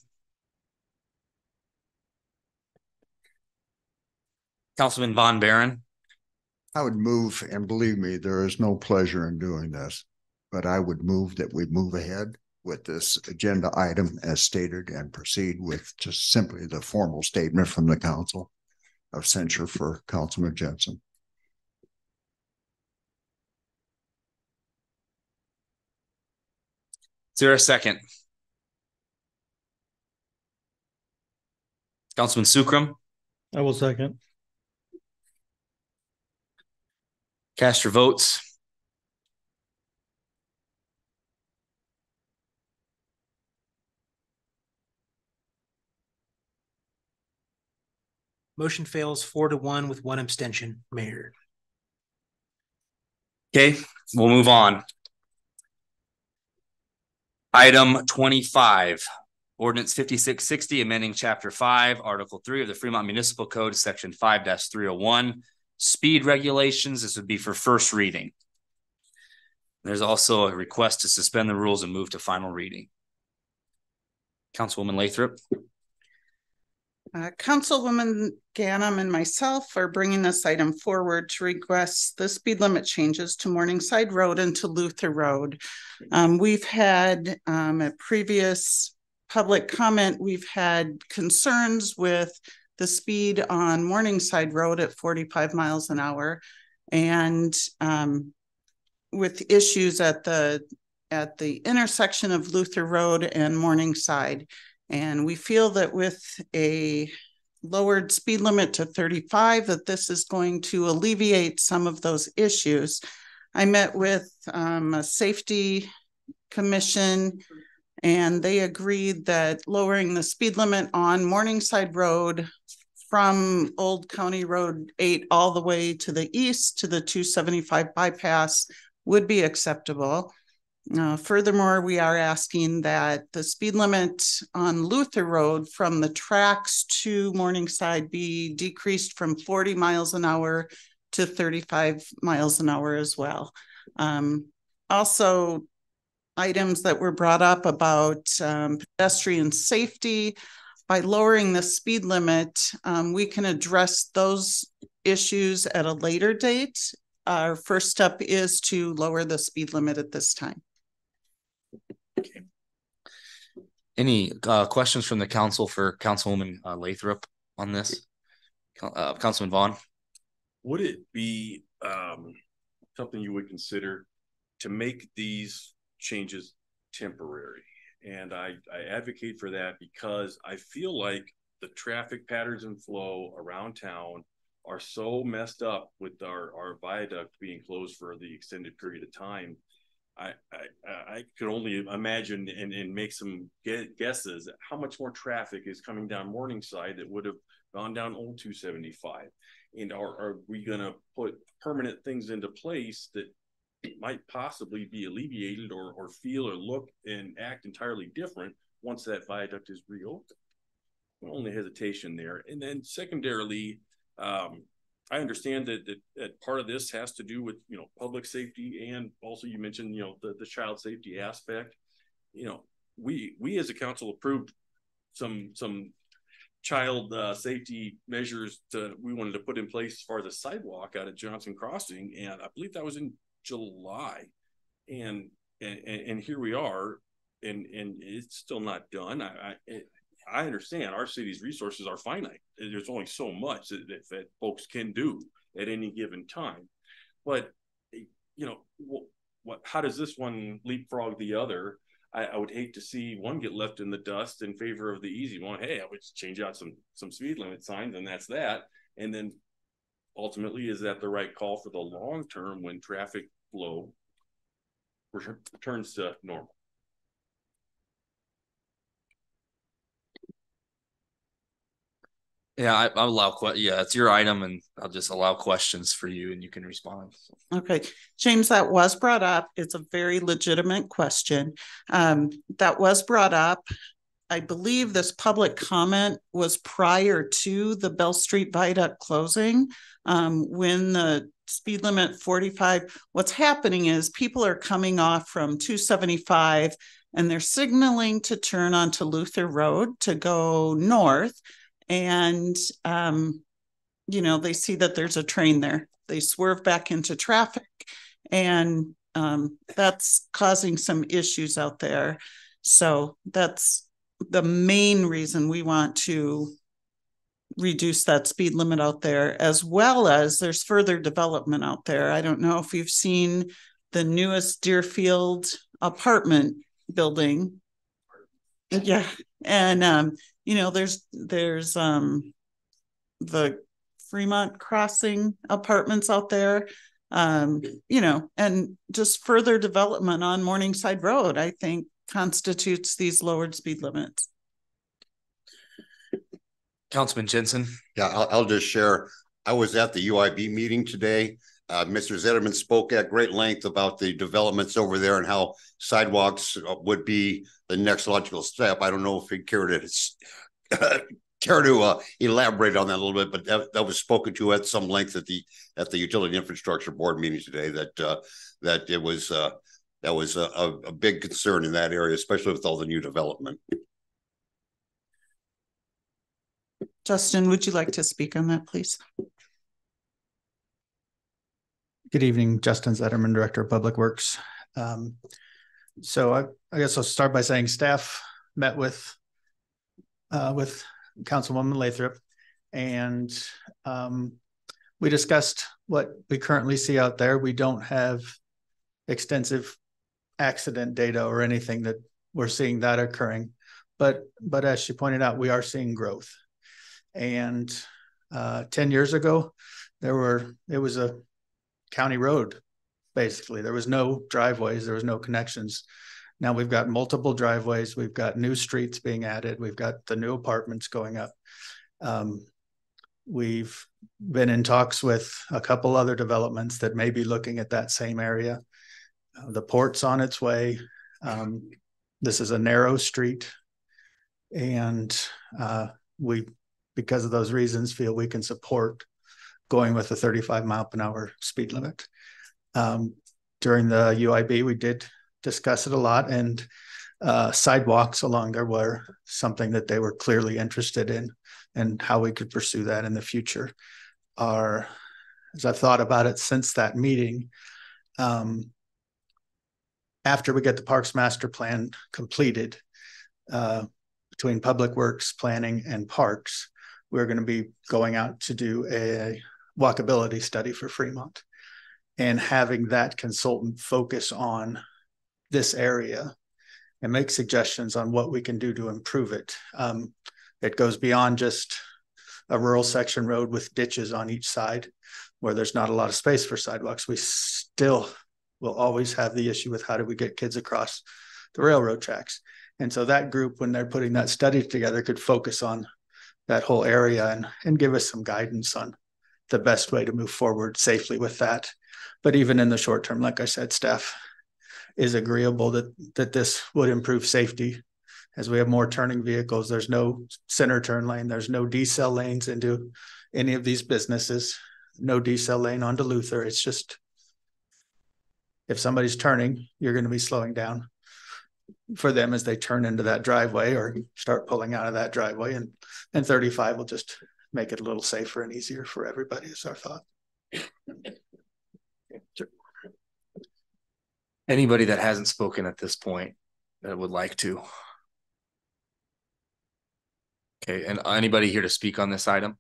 Councilman Von Buren. I would move, and believe me, there is no pleasure in doing this, but I would move that we move ahead with this agenda item as stated and proceed with just simply the formal statement from the council of censure for Councilman Jensen. Is there a second? Councilman Sukram. I will second. Cast your votes. Motion fails 4-1 with 1 abstention, Mayor. Okay, we'll move on. Item 25, Ordinance 5660, amending Chapter 5, Article 3 of the Fremont Municipal Code, Section 5-301, speed regulations. This would be for first reading. There's also a request to suspend the rules and move to final reading. Councilwoman Lathrop. Councilwoman Ganem and myself are bringing this item forward to request the speed limit changes to Morningside Road and to Luther Road. We've had a previous public comment. We've had concerns with the speed on Morningside Road at 45 miles an hour and with issues at the at the intersection of Luther Road and Morningside. And we feel that with a lowered speed limit to 35, that this is going to alleviate some of those issues. I met with a safety commission, and they agreed that lowering the speed limit on Morningside Road from Old County Road 8 all the way to the east to the 275 bypass would be acceptable. Furthermore, we are asking that the speed limit on Luther Road from the tracks to Morningside be decreased from 40 miles an hour to 35 miles an hour as well. Also, items that were brought up about pedestrian safety. By lowering the speed limit, we can address those issues at a later date. Our first step is to lower the speed limit at this time. Okay. Any questions from the council for Councilwoman Lathrop on this? Councilman Vaughn? Would it be something you would consider to make these changes temporary? And I advocate for that because I feel like the traffic patterns and flow around town are so messed up with our viaduct being closed for the extended period of time. I could only imagine and make some guesses at how much more traffic is coming down Morningside that would have gone down Old 275. And are we going to put permanent things into place that might possibly be alleviated or feel or look and act entirely different once that viaduct is reopened? Only hesitation there. And then secondarily, I understand that part of this has to do with, public safety, and also you mentioned, the child safety aspect. We as a council approved some child safety measures we wanted to put in place as far as the sidewalk out at Johnson Crossing, and I believe that was in July, and here we are, and it's still not done. I understand our city's resources are finite. There's only so much that folks can do at any given time. But, how does this one leapfrog the other? I would hate to see one get left in the dust in favor of the easy one. Hey, I would change out some speed limit signs, and that's that. And then ultimately, is that the right call for the long term when traffic flow returns to normal? Yeah, I'll allow it's your item, and I'll just allow questions for you, and you can respond. Okay, James, that was brought up. It's a very legitimate question. That was brought up. I believe this public comment was prior to the Bell Street Viaduct closing, when the speed limit 45. What's happening is people are coming off from 275 and they're signaling to turn onto Luther Road to go north. And, they see that there's a train there. They swerve back into traffic, and that's causing some issues out there. So that's the main reason we want to reduce that speed limit out there, as well as there's further development out there. I don't know if you've seen the newest Deerfield apartment building. Yeah. And, there's the Fremont Crossing apartments out there, and just further development on Morningside Road, I think, constitutes these lowered speed limits. Councilman Jensen. Yeah, I'll just share. I was at the UIB meeting today. Mr. Zetterman spoke at great length about the developments over there and how sidewalks would be the next logical step. I don't know if he'd care to elaborate on that a little bit, but that was spoken to at some length at the Utility Infrastructure Board meeting today. That it was that was a big concern in that area, especially with all the new development. Justin, would you like to speak on that, please? Good evening, Justin Zetterman, Director of Public Works. So I guess I'll start by saying staff met with Councilwoman Lathrop, and we discussed what we currently see out there. We don't have extensive accident data or anything that we're seeing that occurring. But as she pointed out, we are seeing growth. And 10 years ago, it was a county road, basically. There was no driveways, there was no connections. Now we've got multiple driveways, we've got new streets being added, we've got the new apartments going up. We've been in talks with a couple other developments that may be looking at that same area. The port's on its way. This is a narrow street, and we, because of those reasons, feel we can support going with a 35-mile-per-hour speed limit. During the UIB, we did discuss it a lot, and sidewalks along there were something that they were clearly interested in, and how we could pursue that in the future. As I've thought about it since that meeting, after we get the Parks Master Plan completed, between Public Works, Planning, and Parks, we're going to be going out to do a walkability study for Fremont, and having that consultant focus on this area and make suggestions on what we can do to improve it. It goes beyond just a rural section road with ditches on each side where there's not a lot of space for sidewalks. We still will always have the issue with how do we get kids across the railroad tracks. And so that group, when they're putting that study together, could focus on that whole area and give us some guidance on the best way to move forward safely with that. But even in the short term, like I said, staff is agreeable that this would improve safety. As we have more turning vehicles, there's no center turn lane, there's no decel lanes into any of these businesses, no decel lane onto Luther. It's just, if somebody's turning, you're going to be slowing down for them as they turn into that driveway or start pulling out of that driveway. And 35 will just make it a little safer and easier for everybody, is our thought. Anybody that hasn't spoken at this point that would like to? Okay, and anybody here to speak on this item?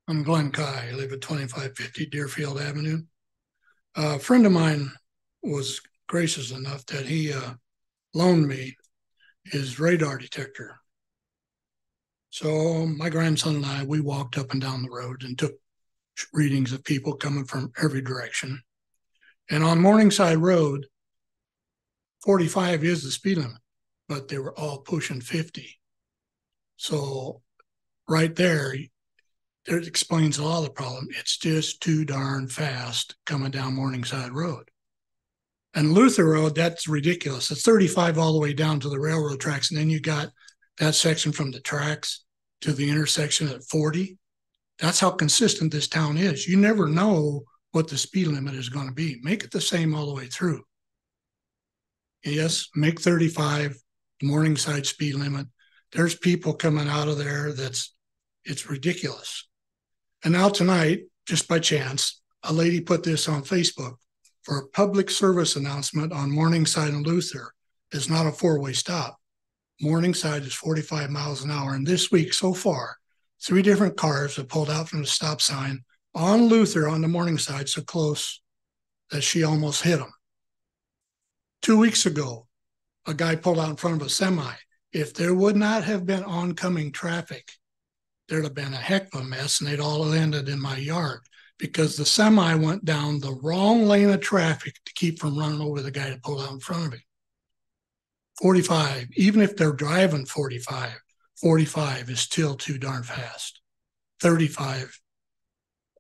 I'm Glenn Kai. I live at 2550 Deerfield Avenue. A friend of mine was gracious enough that he loaned me his radar detector. So my grandson and I, we walked up and down the road and took readings of people coming from every direction. And on Morningside Road, 45 is the speed limit, but they were all pushing 50. So right there, it explains a lot of the problem. It's just too darn fast coming down Morningside Road. And Luther Road, that's ridiculous. It's 35 all the way down to the railroad tracks. And then you got that section from the tracks to the intersection at 40. That's how consistent this town is. You never know what the speed limit is going to be. Make it the same all the way through. Yes, make 35 Morningside speed limit. There's people coming out of there it's ridiculous. And now tonight, just by chance, a lady put this on Facebook for a public service announcement on Morningside and Luther. It's not a four-way stop. Morningside is 45 miles an hour. And this week so far, 3 different cars have pulled out from the stop sign on Luther on the Morningside so close that she almost hit them. 2 weeks ago, a guy pulled out in front of a semi. If there would not have been oncoming traffic, there'd have been a heck of a mess, and they'd all landed in my yard because the semi went down the wrong lane of traffic to keep from running over the guy that pulled out in front of me. 45, even if they're driving 45, 45 is still too darn fast. 35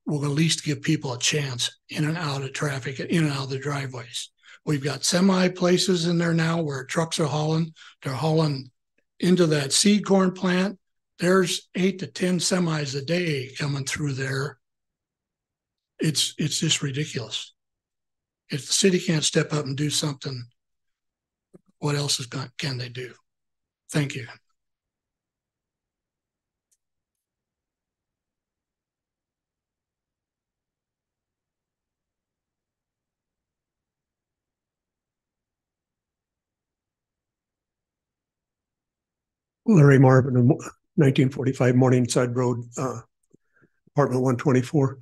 will at least give people a chance in and out of traffic, in and out of the driveways. We've got semi places in there now where trucks are hauling. They're hauling into that seed corn plant. There's 8 to 10 semis a day coming through there. It's just ridiculous. If the city can't step up and do something, what else can they do? Thank you. Larry Marvin, 1945 Morningside Road, apartment 124.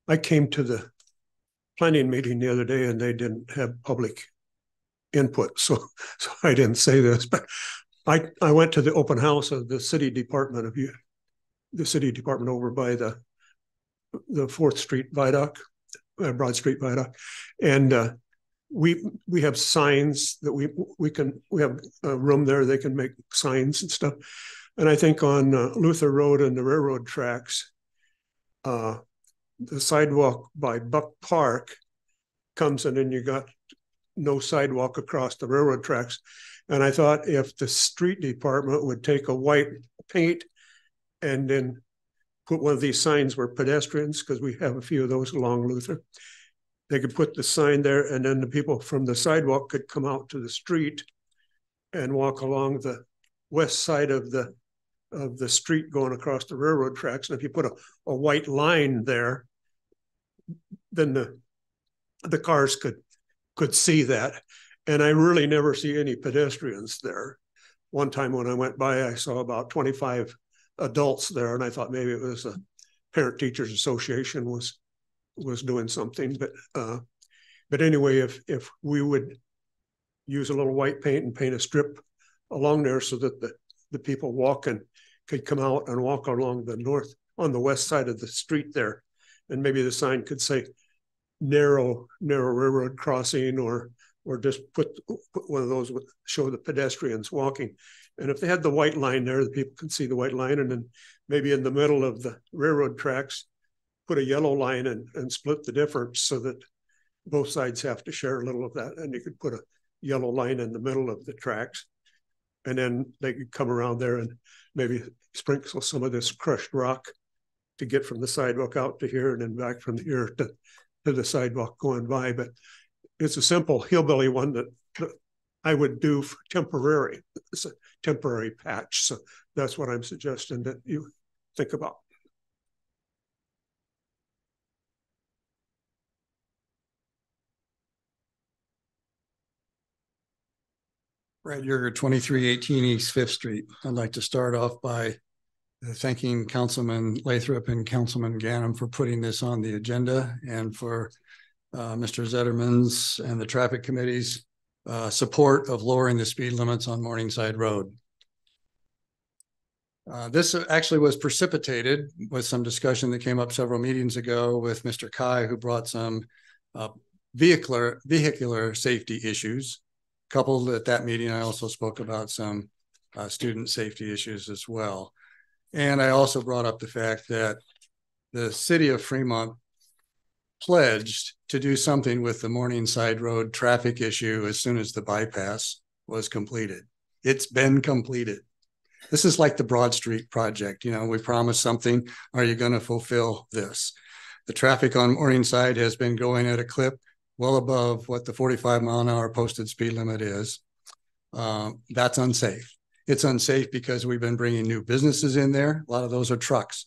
I came to the planning meeting the other day and they didn't have public input, so I didn't say this, but I went to the open house of the city department over by the 4th Street Viaduct, Broad Street Viaduct, and we have signs that we have a room there. They can make signs and stuff, and I think on Luther Road and the railroad tracks, the sidewalk by Buck Park comes in, and you got no sidewalk across the railroad tracks. And I thought if the street department would take a white paint and then put one of these signs where pedestrians, because we have a few of those along Luther, they could put the sign there, and then the people from the sidewalk could come out to the street and walk along the west side of the street going across the railroad tracks. And if you put a white line there, then the cars could see that. And I really never see any pedestrians there. One time when I went by, I saw about 25 adults there, and I thought maybe it was a Parent Teachers Association was doing something. But anyway, if we would use a little white paint and paint a strip along there so that the people walking could come out and walk along on the west side of the street there, and maybe the sign could say narrow railroad crossing, or just put one of those, show the pedestrians walking. And if they had the white line there, the people could see the white line, and then maybe in the middle of the railroad tracks, put a yellow line and split the difference so that both sides have to share a little of that. And you could put a yellow line in the middle of the tracks, and then they could come around there and maybe sprinkle some of this crushed rock to get from the sidewalk out to here, and then back from here to the sidewalk going by. But it's a simple hillbilly one that I would do for temporary. It's a temporary patch. So that's what I'm suggesting that you think about. Brad Yeager, 2318 East 5th Street. I'd like to start off by thanking Councilman Lathrop and Councilman Ganem for putting this on the agenda, and for Mr. Zetterman's and the traffic committee's support of lowering the speed limits on Morningside Road. This actually was precipitated with some discussion that came up several meetings ago with Mr. Kai, who brought some vehicular safety issues. Coupled at that meeting, I also spoke about some student safety issues as well. And I also brought up the fact that the city of Fremont pledged to do something with the Morningside Road traffic issue as soon as the bypass was completed. It's been completed. This is like the Broad Street project. You know, we promised something. Are you going to fulfill this? The traffic on Morningside has been going at a clip well above what the 45-mile-an-hour posted speed limit is. That's unsafe. It's unsafe because we've been bringing new businesses in there. A lot of those are trucks.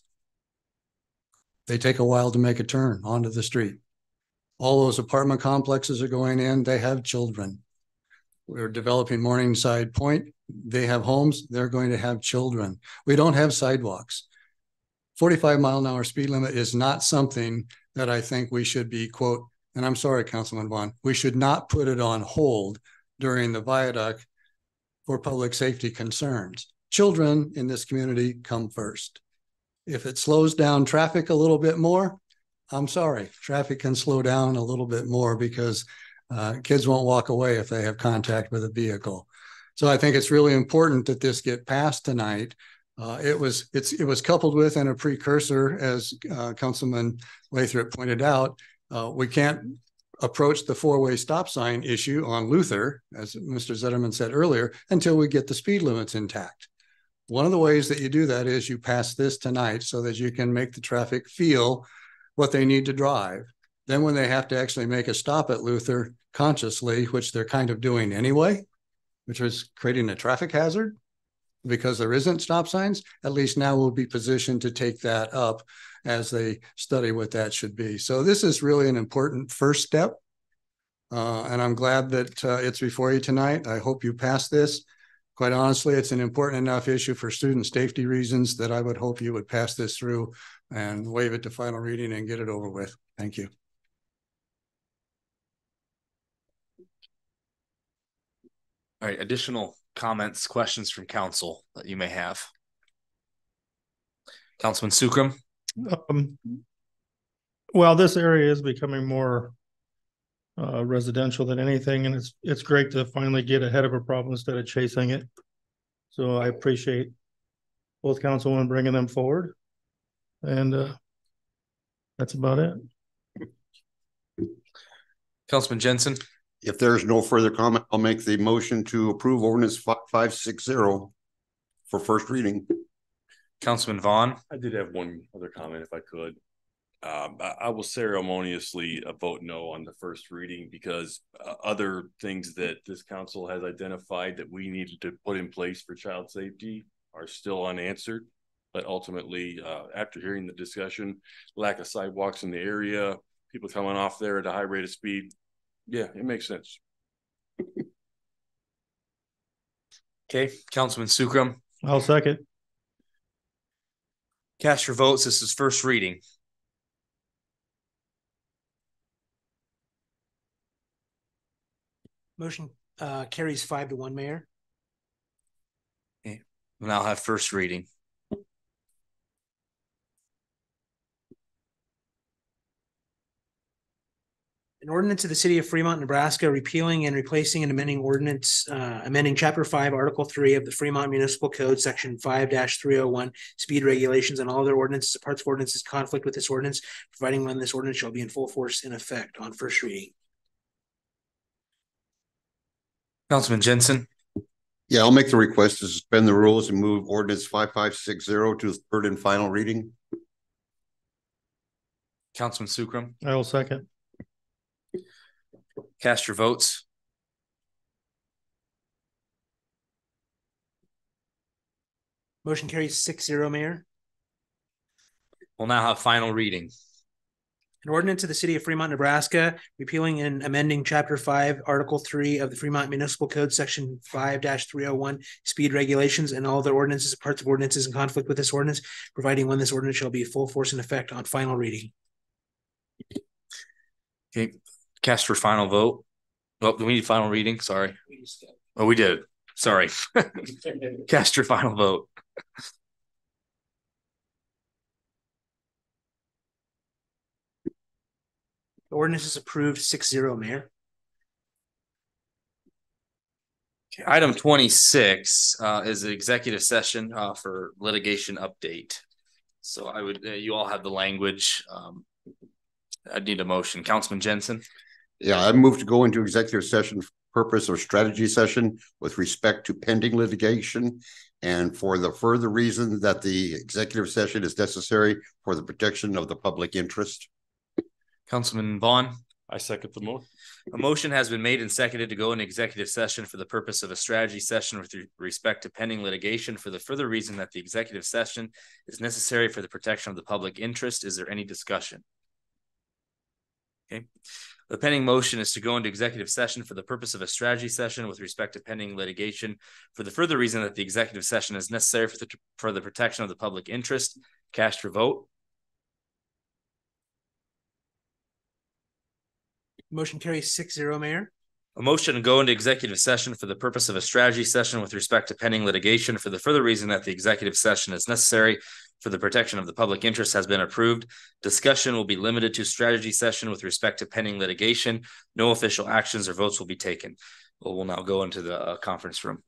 They take a while to make a turn onto the street. All those apartment complexes are going in. They have children. We're developing Morningside Point. They have homes. They're going to have children. We don't have sidewalks. 45-mile-an-hour speed limit is not something that I think we should be, quote, and I'm sorry, Councilman Vaughn, we should not put it on hold during the viaduct for public safety concerns. Children in this community come first. If it slows down traffic a little bit more, I'm sorry, traffic can slow down a little bit more because kids won't walk away if they have contact with a vehicle. So I think it's really important that this get passed tonight. It was coupled with, and a precursor, as Councilman Lathrop pointed out, we can't approach the four-way stop sign issue on Luther, as Mr. Zetterman said earlier, until we get the speed limits intact. One of the ways that you do that is you pass this tonight so that you can make the traffic feel what they need to drive. Then when they have to actually make a stop at Luther consciously, which they're kind of doing anyway, which is creating a traffic hazard because there isn't stop signs, at least now we'll be positioned to take that up as they study what that should be. So this is really an important first step. And I'm glad that it's before you tonight. I hope you pass this. Of quite honestly, it's an important enough issue for student safety reasons that I would hope you would pass this through and waive it to final reading and get it over with. Thank you. All right, additional comments, questions from council that you may have. Councilman Sukram. Well, this area is becoming more residential than anything, and it's great to finally get ahead of a problem instead of chasing it. So I appreciate both councilmen bringing them forward, and that's about it. Councilman Jensen. If there's no further comment, I'll make the motion to approve ordinance 560 for first reading. Councilman Vaughn. I did have one other comment if I could. I will ceremoniously vote no on the first reading because other things that this council has identified that we needed to put in place for child safety are still unanswered. But ultimately, after hearing the discussion, lack of sidewalks in the area, people coming off there at a high rate of speed, yeah, it makes sense. Okay, Councilman Sukram. I'll second. Cast your votes. This is first reading. Motion carries 5-1, Mayor. Okay. We'll now have first reading. An ordinance of the city of Fremont, Nebraska, repealing and replacing and amending ordinance, amending chapter 5, article 3 of the Fremont Municipal Code, section 5-301, speed regulations, and all other ordinances, parts of ordinances conflict with this ordinance, providing when this ordinance shall be in full force in effect on first reading. Councilman Jensen. Yeah, I'll make the request to suspend the rules and move ordinance 5560 to third and final reading. Councilman Sukram. I will second. Cast your votes. Motion carries 6-0, Mayor. We'll now have final reading. An ordinance of the city of Fremont, Nebraska, repealing and amending chapter 5, article 3 of the Fremont Municipal Code, section 5-301, speed regulations, and all other ordinances, parts of ordinances in conflict with this ordinance, providing when this ordinance shall be full force in effect on final reading. Okay, cast your final vote. Oh, do we need final reading? Sorry. Oh, we did. Sorry. Cast your final vote. The ordinance is approved 6-0, Mayor. Okay, item 26 is an executive session for litigation update. So I would, you all have the language. I'd need a motion. Councilman Jensen. Yeah, I move to go into executive session for purpose of strategy session with respect to pending litigation and for the further reason that the executive session is necessary for the protection of the public interest. Councilman Vaughn. I second the motion. A motion has been made and seconded to go into executive session for the purpose of a strategy session with respect to pending litigation for the further reason that the executive session is necessary for the protection of the public interest. Is there any discussion? Okay. The pending motion is to go into executive session for the purpose of a strategy session with respect to pending litigation for the further reason that the executive session is necessary for the protection of the public interest. Cast your vote. Motion carries 6-0, Mayor. A motion to go into executive session for the purpose of a strategy session with respect to pending litigation for the further reason that the executive session is necessary for the protection of the public interest has been approved. Discussion will be limited to strategy session with respect to pending litigation. No official actions or votes will be taken. We'll now go into the conference room.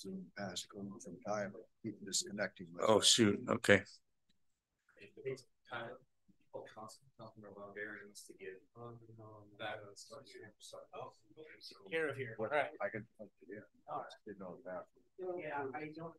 Zoom past going from time, keep disconnecting. Oh, shoot. Okay. Care of here. All right. I can. Didn't know that. Yeah, I don't.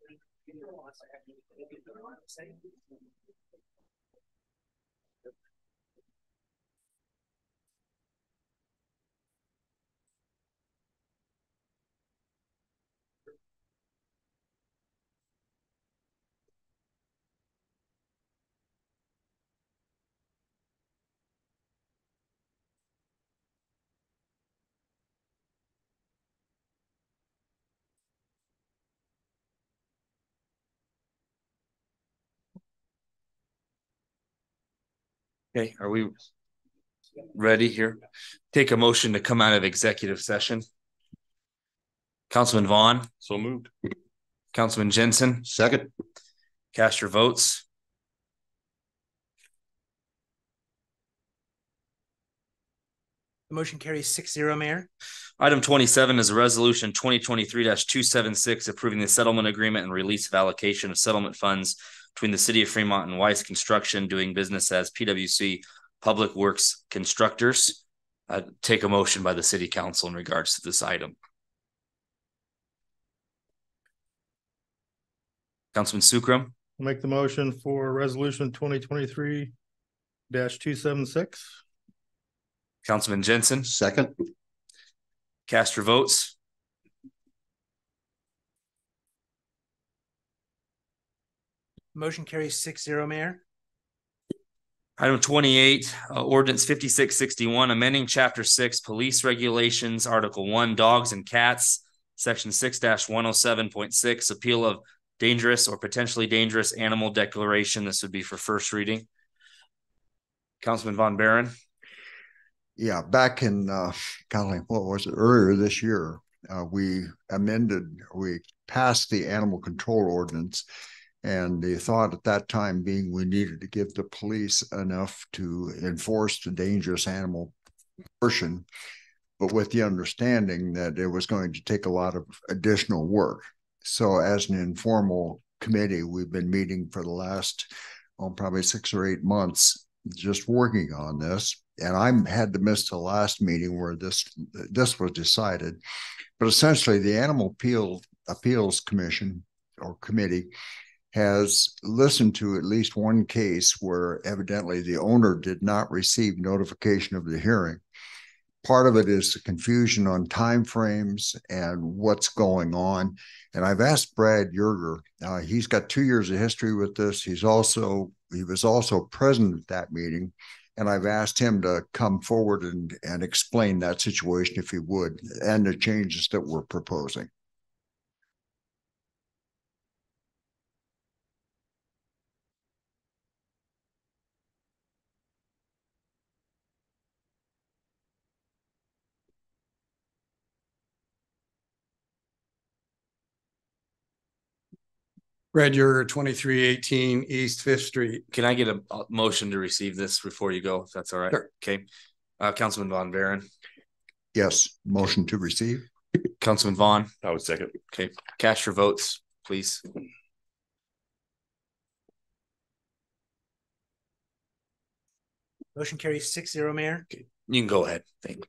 Okay, are we ready here? Take a motion to come out of executive session. Councilman Vaughn. So moved. Councilman Jensen. Second. Cast your votes. The motion carries 6-0, Mayor. Item 27 is a resolution 2023-276 approving the settlement agreement and release of allocation of settlement funds between the city of Fremont and Weiss Construction doing business as PWC Public Works Constructors. Take a motion by the city council in regards to this item. Councilman Sukram. I'll make the motion for resolution 2023-276. Councilman Jensen. Second. Cast your votes. Motion carries 6-0, Mayor. Item 28, ordinance 5661, amending chapter 6, police regulations, article 1, dogs and cats, section 6-107.6, appeal of dangerous or potentially dangerous animal declaration. This would be for first reading. Councilman Von Baron. Yeah, back in what was it, earlier this year, we passed the animal control ordinance, and the thought at that time being we needed to give the police enough to enforce the dangerous animal portion, but with the understanding that it was going to take a lot of additional work. So as an informal committee, we've been meeting for the last probably 6 or 8 months just working on this. And I had to miss the last meeting where this was decided. But essentially, the Animal Appeals Commission or committee has listened to at least one case where evidently the owner did not receive notification of the hearing. Part of it is the confusion on timeframes and what's going on. And I've asked Brad Yerger, he's got 2 years of history with this. He was also present at that meeting. And I've asked him to come forward and explain that situation if he would, and the changes that we're proposing. Brad, you're 2318 East 5th Street. Can I get a motion to receive this before you go, if that's all right? Sure. Okay. Councilman Von Baron. Yes, motion to receive. Councilman Vaughn. I would second. Okay, cast your votes, please. Motion carries 6-0, Mayor. Okay. You can go ahead. Thank you.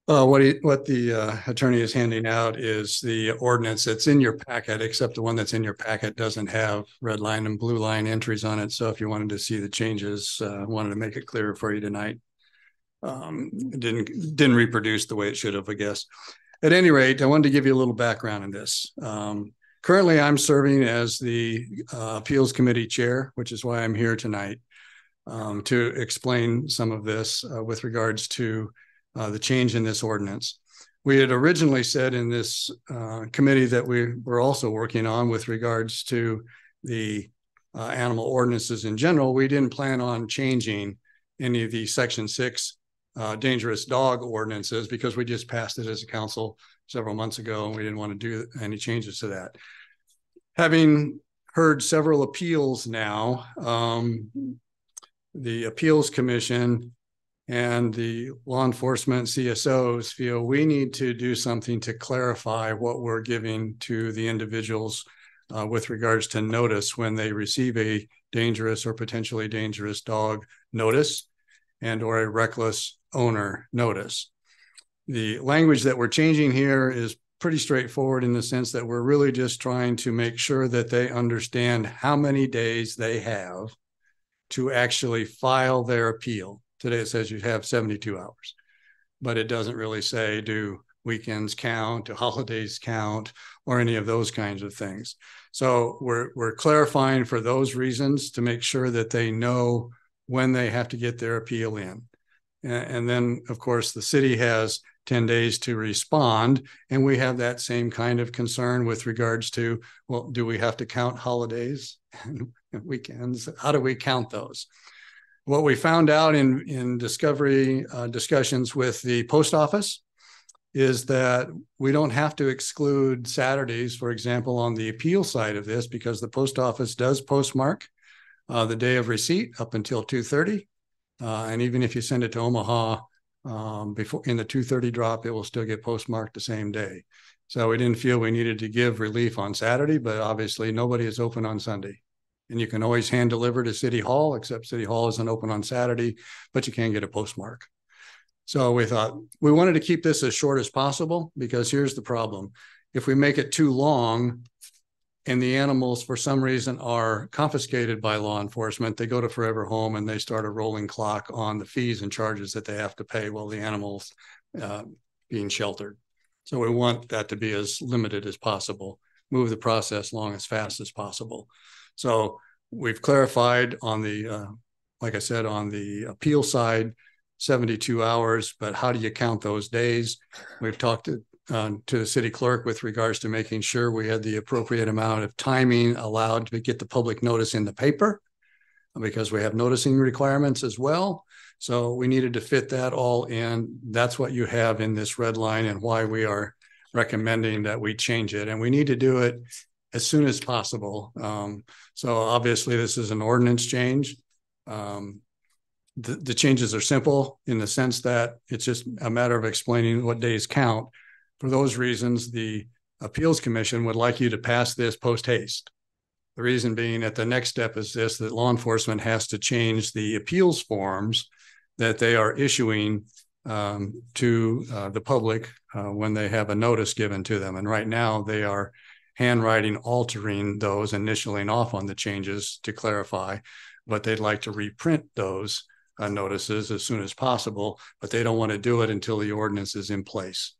What the attorney is handing out is the ordinance that's in your packet, except the one that's in your packet doesn't have red line and blue line entries on it. So if you wanted to see the changes, wanted to make it clearer for you tonight. It didn't reproduce the way it should have, I guess. at any rate, I wanted to give you a little background in this. Currently, I'm serving as the Appeals Committee Chair, which is why I'm here tonight to explain some of this with regards to the change in this ordinance. We had originally said in this committee that we were also working on with regards to the animal ordinances in general. We didn't plan on changing any of the Section 6 dangerous dog ordinances because we just passed it as a council several months ago and we didn't want to do any changes to that. Having heard several appeals now, the Appeals Commission and the law enforcement CSOs feel we need to do something to clarify what we're giving to the individuals with regards to notice when they receive a dangerous or potentially dangerous dog notice and or a reckless owner notice. The language that we're changing here is pretty straightforward in the sense that we're really just trying to make sure that they understand how many days they have to actually file their appeal. Today it says you have 72 hours, but it doesn't really say do weekends count, do holidays count, or any of those kinds of things. So we're clarifying for those reasons to make sure that they know when they have to get their appeal in. And then, of course, the city has 10 days to respond. And we have that same kind of concern with regards to, well, do we have to count holidays and weekends? How do we count those? What we found out in discovery discussions with the post office is that we don't have to exclude Saturdays, for example, on the appeal side of this, because the post office does postmark the day of receipt up until 2:30. And even if you send it to Omaha before in the 2:30 drop, it will still get postmarked the same day. So we didn't feel we needed to give relief on Saturday, but obviously nobody is open on Sunday. And you can always hand deliver to City Hall, except City Hall isn't open on Saturday, but you can get a postmark. So we thought we wanted to keep this as short as possible because here's the problem. If we make it too long and the animals for some reason are confiscated by law enforcement, they go to Forever Home and they start a rolling clock on the fees and charges that they have to pay while the animals being sheltered. So we want that to be as limited as possible, move the process along as fast as possible. So we've clarified on the, like I said, on the appeal side, 72 hours, but how do you count those days? We've talked to the city clerk with regards to making sure we had the appropriate amount of timing allowed to get the public notice in the paper because we have noticing requirements as well. So we needed to fit that all in. That's what you have in this red line and why we are recommending that we change it. And we need to do it as soon as possible. So obviously this is an ordinance change. The changes are simple in the sense that it's just a matter of explaining what days count. For those reasons, the Appeals Commission would like you to pass this post haste. The reason being that the next step is this, that law enforcement has to change the appeals forms that they are issuing to the public when they have a notice given to them. And right now they are handwriting, altering those, initialing off on the changes to clarify, but they'd like to reprint those notices as soon as possible, but they don't want to do it until the ordinance is in place.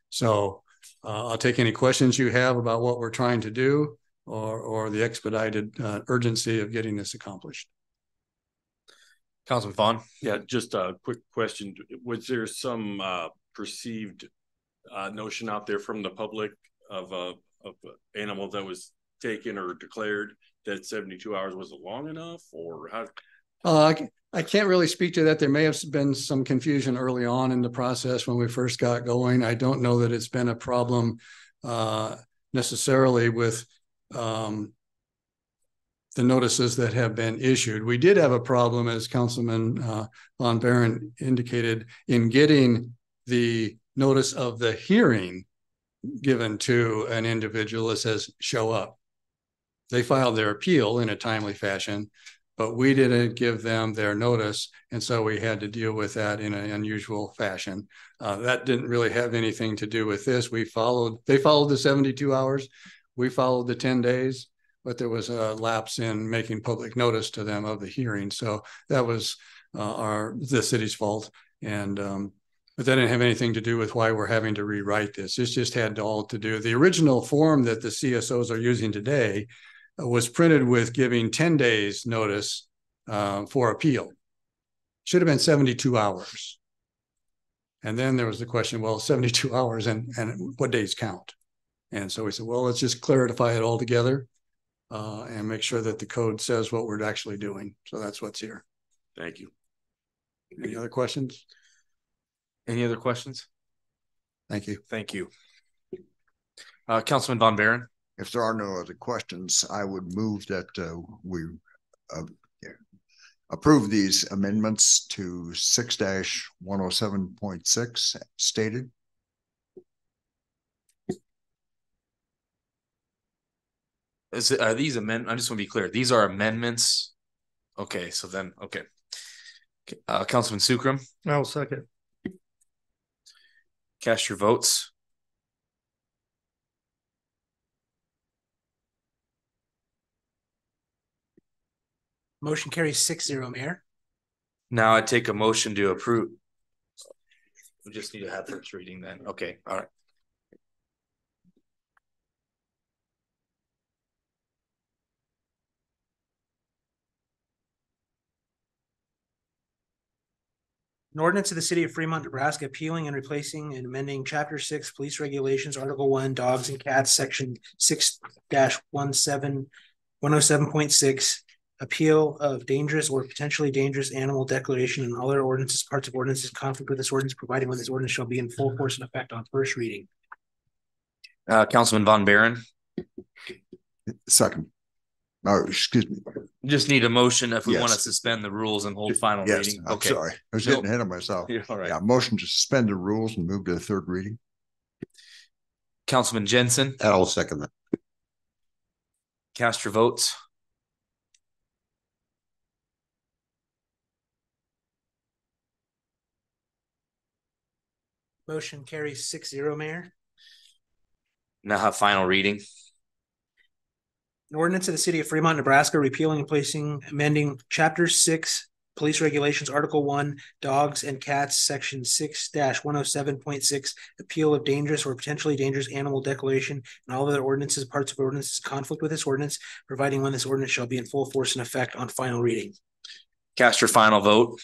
So I'll take any questions you have about what we're trying to do or the expedited urgency of getting this accomplished. Councilman Vaughn? Yeah, just a quick question. Was there some perceived notion out there from the public of animal that was taken or declared that 72 hours wasn't long enough, or how? I can't really speak to that. There may have been some confusion early on in the process when we first got going. I don't know that it's been a problem necessarily with the notices that have been issued. We did have a problem, as Councilman Von Baron indicated, in getting the notice of the hearing given to an individual that says show up. They filed their appeal in a timely fashion, but we didn't give them their notice. And so we had to deal with that in an unusual fashion. That didn't really have anything to do with this. They followed the 72 hours. We followed the 10 days, but there was a lapse in making public notice to them of the hearing. So that was the city's fault. And But that didn't have anything to do with why we're having to rewrite this. This just had all to do. The original form that the CSOs are using today was printed with giving 10 days notice for appeal. Should have been 72 hours. And then there was the question, well, 72 hours and what days count? And so we said, well, let's just clarify it all together and make sure that the code says what we're actually doing. So that's what's here. Thank you. Any other questions? Any other questions? Thank you. Thank you. Councilman Von Baron. If there are no other questions, I would move that we approve these amendments to 6-107.6 stated. Are these amendments? I just want to be clear. These are amendments. Okay, so then, okay. Councilman Sukram. I'll second. Cast your votes. Motion carries 6-0, Mayor. Now I take a motion to approve. We just need to have first reading then. Okay, all right. An ordinance of the city of Fremont, Nebraska, appealing and replacing and amending Chapter 6 Police Regulations, Article 1, Dogs and Cats, Section 6-107.6, appeal of dangerous or potentially dangerous animal declaration and all other ordinances, parts of ordinances, conflict with this ordinance, providing when this ordinance shall be in full force and effect on first reading. Councilman Von Baron. Second. Oh, excuse me. Just need a motion if we Yes. want to suspend the rules and hold final reading. I'm Okay. sorry. I was getting ahead of myself. You're all right. Yeah, motion to suspend the rules and move to the third reading. Councilman Jensen. I'll second that. Cast your votes. Motion carries 6-0, Mayor. Now have final reading. An ordinance of the city of Fremont, Nebraska, repealing and placing, amending Chapter 6 Police Regulations, Article 1, Dogs and Cats, Section 6-107.6, appeal of dangerous or potentially dangerous animal declaration, and all other ordinances, parts of ordinances, conflict with this ordinance, providing when this ordinance shall be in full force and effect on final reading. Cast your final vote.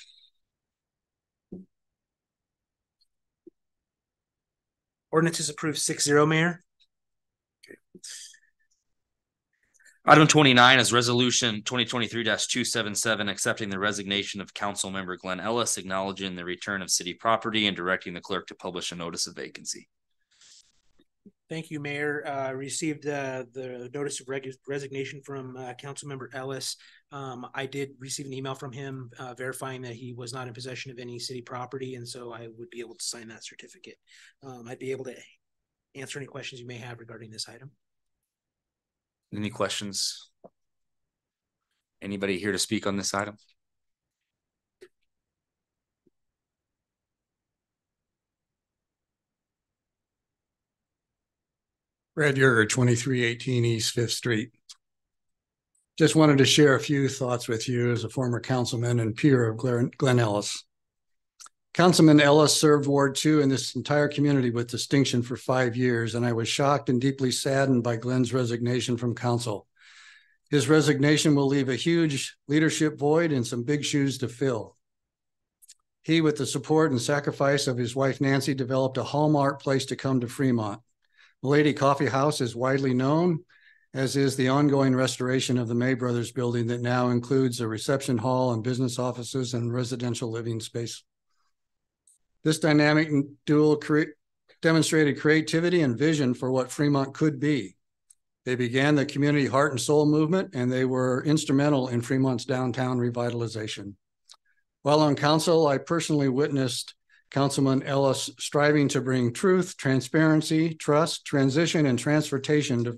Ordinance is approved 6-0, Mayor. Item 29 is resolution 2023-277, accepting the resignation of council member Glenn Ellis, acknowledging the return of city property and directing the clerk to publish a notice of vacancy. Thank you, Mayor. Received the notice of resignation from Councilmember Ellis. I did receive an email from him verifying that he was not in possession of any city property, and so I would be able to sign that certificate. I'd be able to answer any questions you may have regarding this item. Any questions? Anybody here to speak on this item? Brad Yeager, 2318 East 5th Street. Just wanted to share a few thoughts with you as a former councilman and peer of Glenn Ellis. Councilman Ellis served Ward 2 in this entire community with distinction for 5 years, and I was shocked and deeply saddened by Glenn's resignation from council. His resignation will leave a huge leadership void and some big shoes to fill. He, with the support and sacrifice of his wife Nancy, developed a hallmark place to come to Fremont. Lady Coffee House is widely known, as is the ongoing restoration of the May Brothers building that now includes a reception hall and business offices and residential living space. This dynamic duo demonstrated creativity and vision for what Fremont could be. They began the community heart and soul movement, and they were instrumental in Fremont's downtown revitalization. While on council, I personally witnessed Councilman Ellis striving to bring truth, transparency, trust, transition, and transformation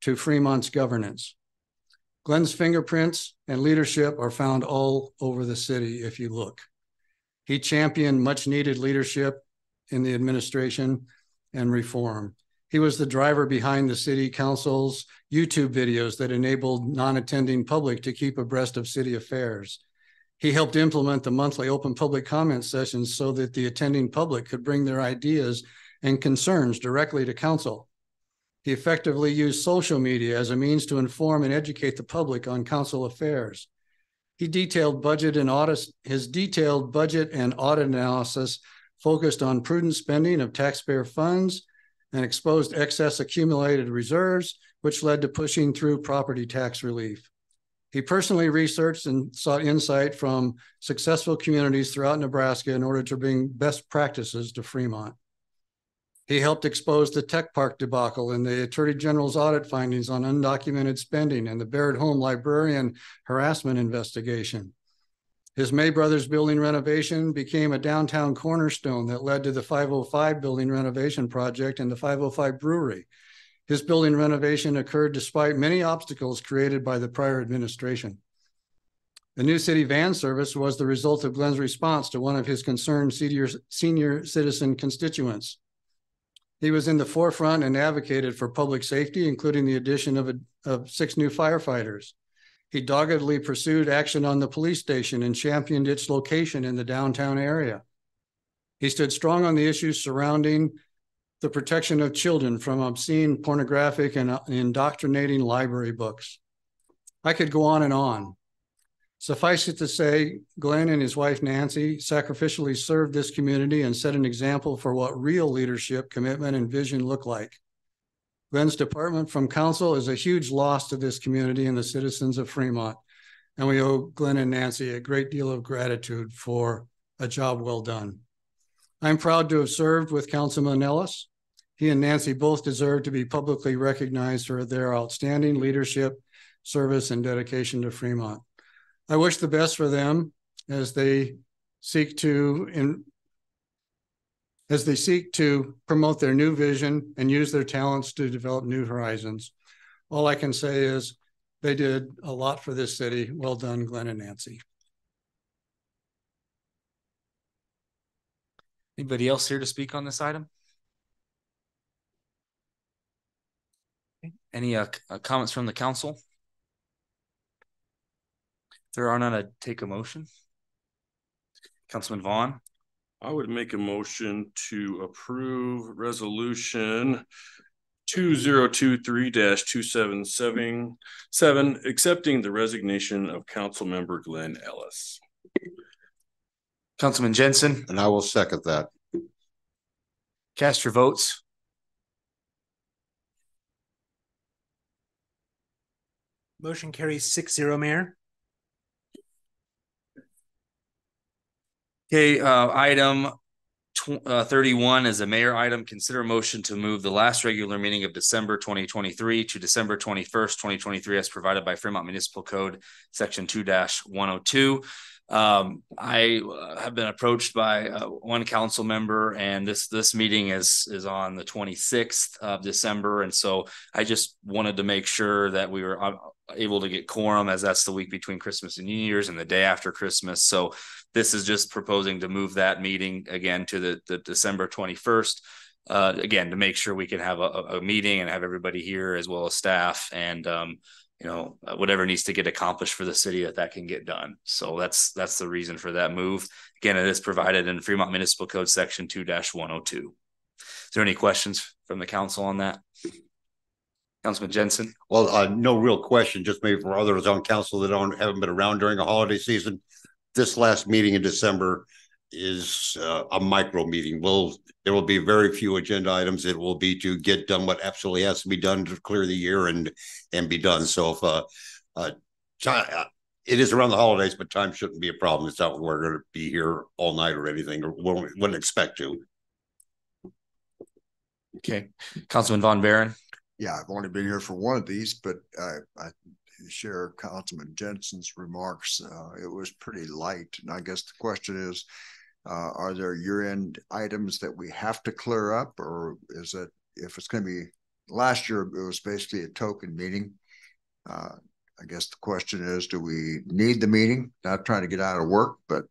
to Fremont's governance. Glenn's fingerprints and leadership are found all over the city if you look. He championed much needed leadership in the administration and reform. He was the driver behind the city council's YouTube videos that enabled non-attending public to keep abreast of city affairs. He helped implement the monthly open public comment sessions so that the attending public could bring their ideas and concerns directly to council. He effectively used social media as a means to inform and educate the public on council affairs. His detailed budget and audit analysis focused on prudent spending of taxpayer funds and exposed excess accumulated reserves, which led to pushing through property tax relief. He personally researched and sought insight from successful communities throughout Nebraska in order to bring best practices to Fremont. He helped expose the tech park debacle and the Attorney General's audit findings on undocumented spending and the Barrett Home librarian harassment investigation. His May Brothers building renovation became a downtown cornerstone that led to the 505 building renovation project and the 505 brewery. His building renovation occurred despite many obstacles created by the prior administration. The new city van service was the result of Glenn's response to one of his concerned senior citizen constituents. He was in the forefront and advocated for public safety, including the addition of 6 new firefighters. He doggedly pursued action on the police station and championed its location in the downtown area. He stood strong on the issues surrounding the protection of children from obscene, pornographic, and indoctrinating library books. I could go on and on. Suffice it to say, Glenn and his wife, Nancy, sacrificially served this community and set an example for what real leadership, commitment, and vision look like. Glenn's department from council is a huge loss to this community and the citizens of Fremont, and we owe Glenn and Nancy a great deal of gratitude for a job well done. I'm proud to have served with Councilman Ellis. He and Nancy both deserve to be publicly recognized for their outstanding leadership, service, and dedication to Fremont. I wish the best for them as they seek to promote their new vision and use their talents to develop new horizons. All I can say is they did a lot for this city. Well done, Glenn and Nancy. Anybody else here to speak on this item? Any comments from the council? If there are none, I'd take a motion. Councilman Vaughn. I would make a motion to approve resolution 2023-2777, accepting the resignation of council member Glenn Ellis. Councilman Jensen. And I will second that. Cast your votes. Motion carries 6-0, Mayor. Okay, item 31 is a mayor item. Consider a motion to move the last regular meeting of December 2023 to December 21st, 2023 as provided by Fremont Municipal Code Section 2-102. I have been approached by one council member, and this meeting is on the 26th of December. And so I just wanted to make sure that we were able to get quorum, as that's the week between Christmas and New Year's and the day after Christmas. So this is just proposing to move that meeting again to the December 21st, again, to make sure we can have a meeting and have everybody here as well as staff, and whatever needs to get accomplished for the city that can get done. So that's the reason for that move. Again, it is provided in Fremont Municipal Code Section 2-102. Is there any questions from the council on that? Councilman Jensen. Well, no real question, just maybe for others on council that haven't been around during a holiday season. This last meeting in December is a micro meeting. There will be very few agenda items. It will be to get done what absolutely has to be done to clear the year and be done. So if it is around the holidays, but time shouldn't be a problem. It's not we're going to be here all night or anything, or wouldn't expect to. Okay, Councilman Von Baron. Yeah, I've only been here for one of these, but I share Councilman Jensen's remarks. It was pretty light. And I guess the question is, are there year-end items that we have to clear up, or is it, if it's going to be, last year it was basically a token meeting. I guess the question is, do we need the meeting? Not trying to get out of work, but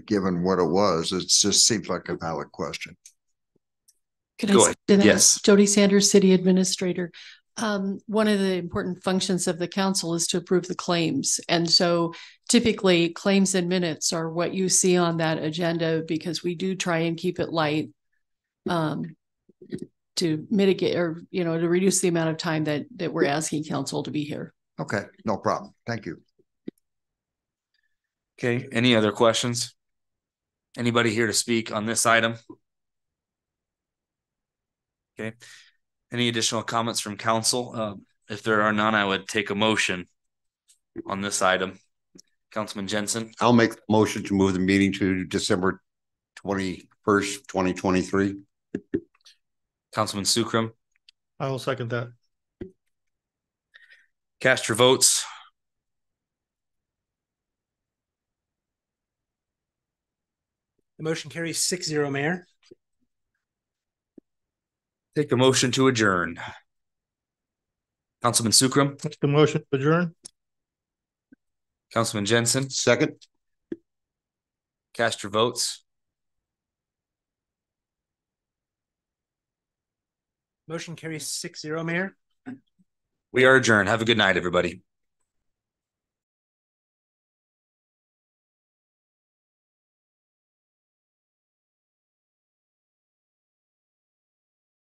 given what it was, it just seems like a valid question. Can I say that? Yes. Jody Sanders, City Administrator. One of the important functions of the council is to approve the claims. And so typically claims and minutes are what you see on that agenda, because we do try and keep it light to mitigate, or, you know, to reduce the amount of time that we're asking council to be here. Okay, no problem. Thank you. Okay, any other questions? Anybody here to speak on this item? Okay, any additional comments from council? If there are none, I would take a motion on this item. Councilman Jensen. I'll make a motion to move the meeting to December 21st, 2023. Councilman Sukram. I will second that. Cast your votes. The motion carries 6-0, Mayor. Take a motion to adjourn. Councilman Sukram. That's the motion to adjourn. Councilman Jensen. Second. Cast your votes. Motion carries 6-0, Mayor. We are adjourned. Have a good night, everybody.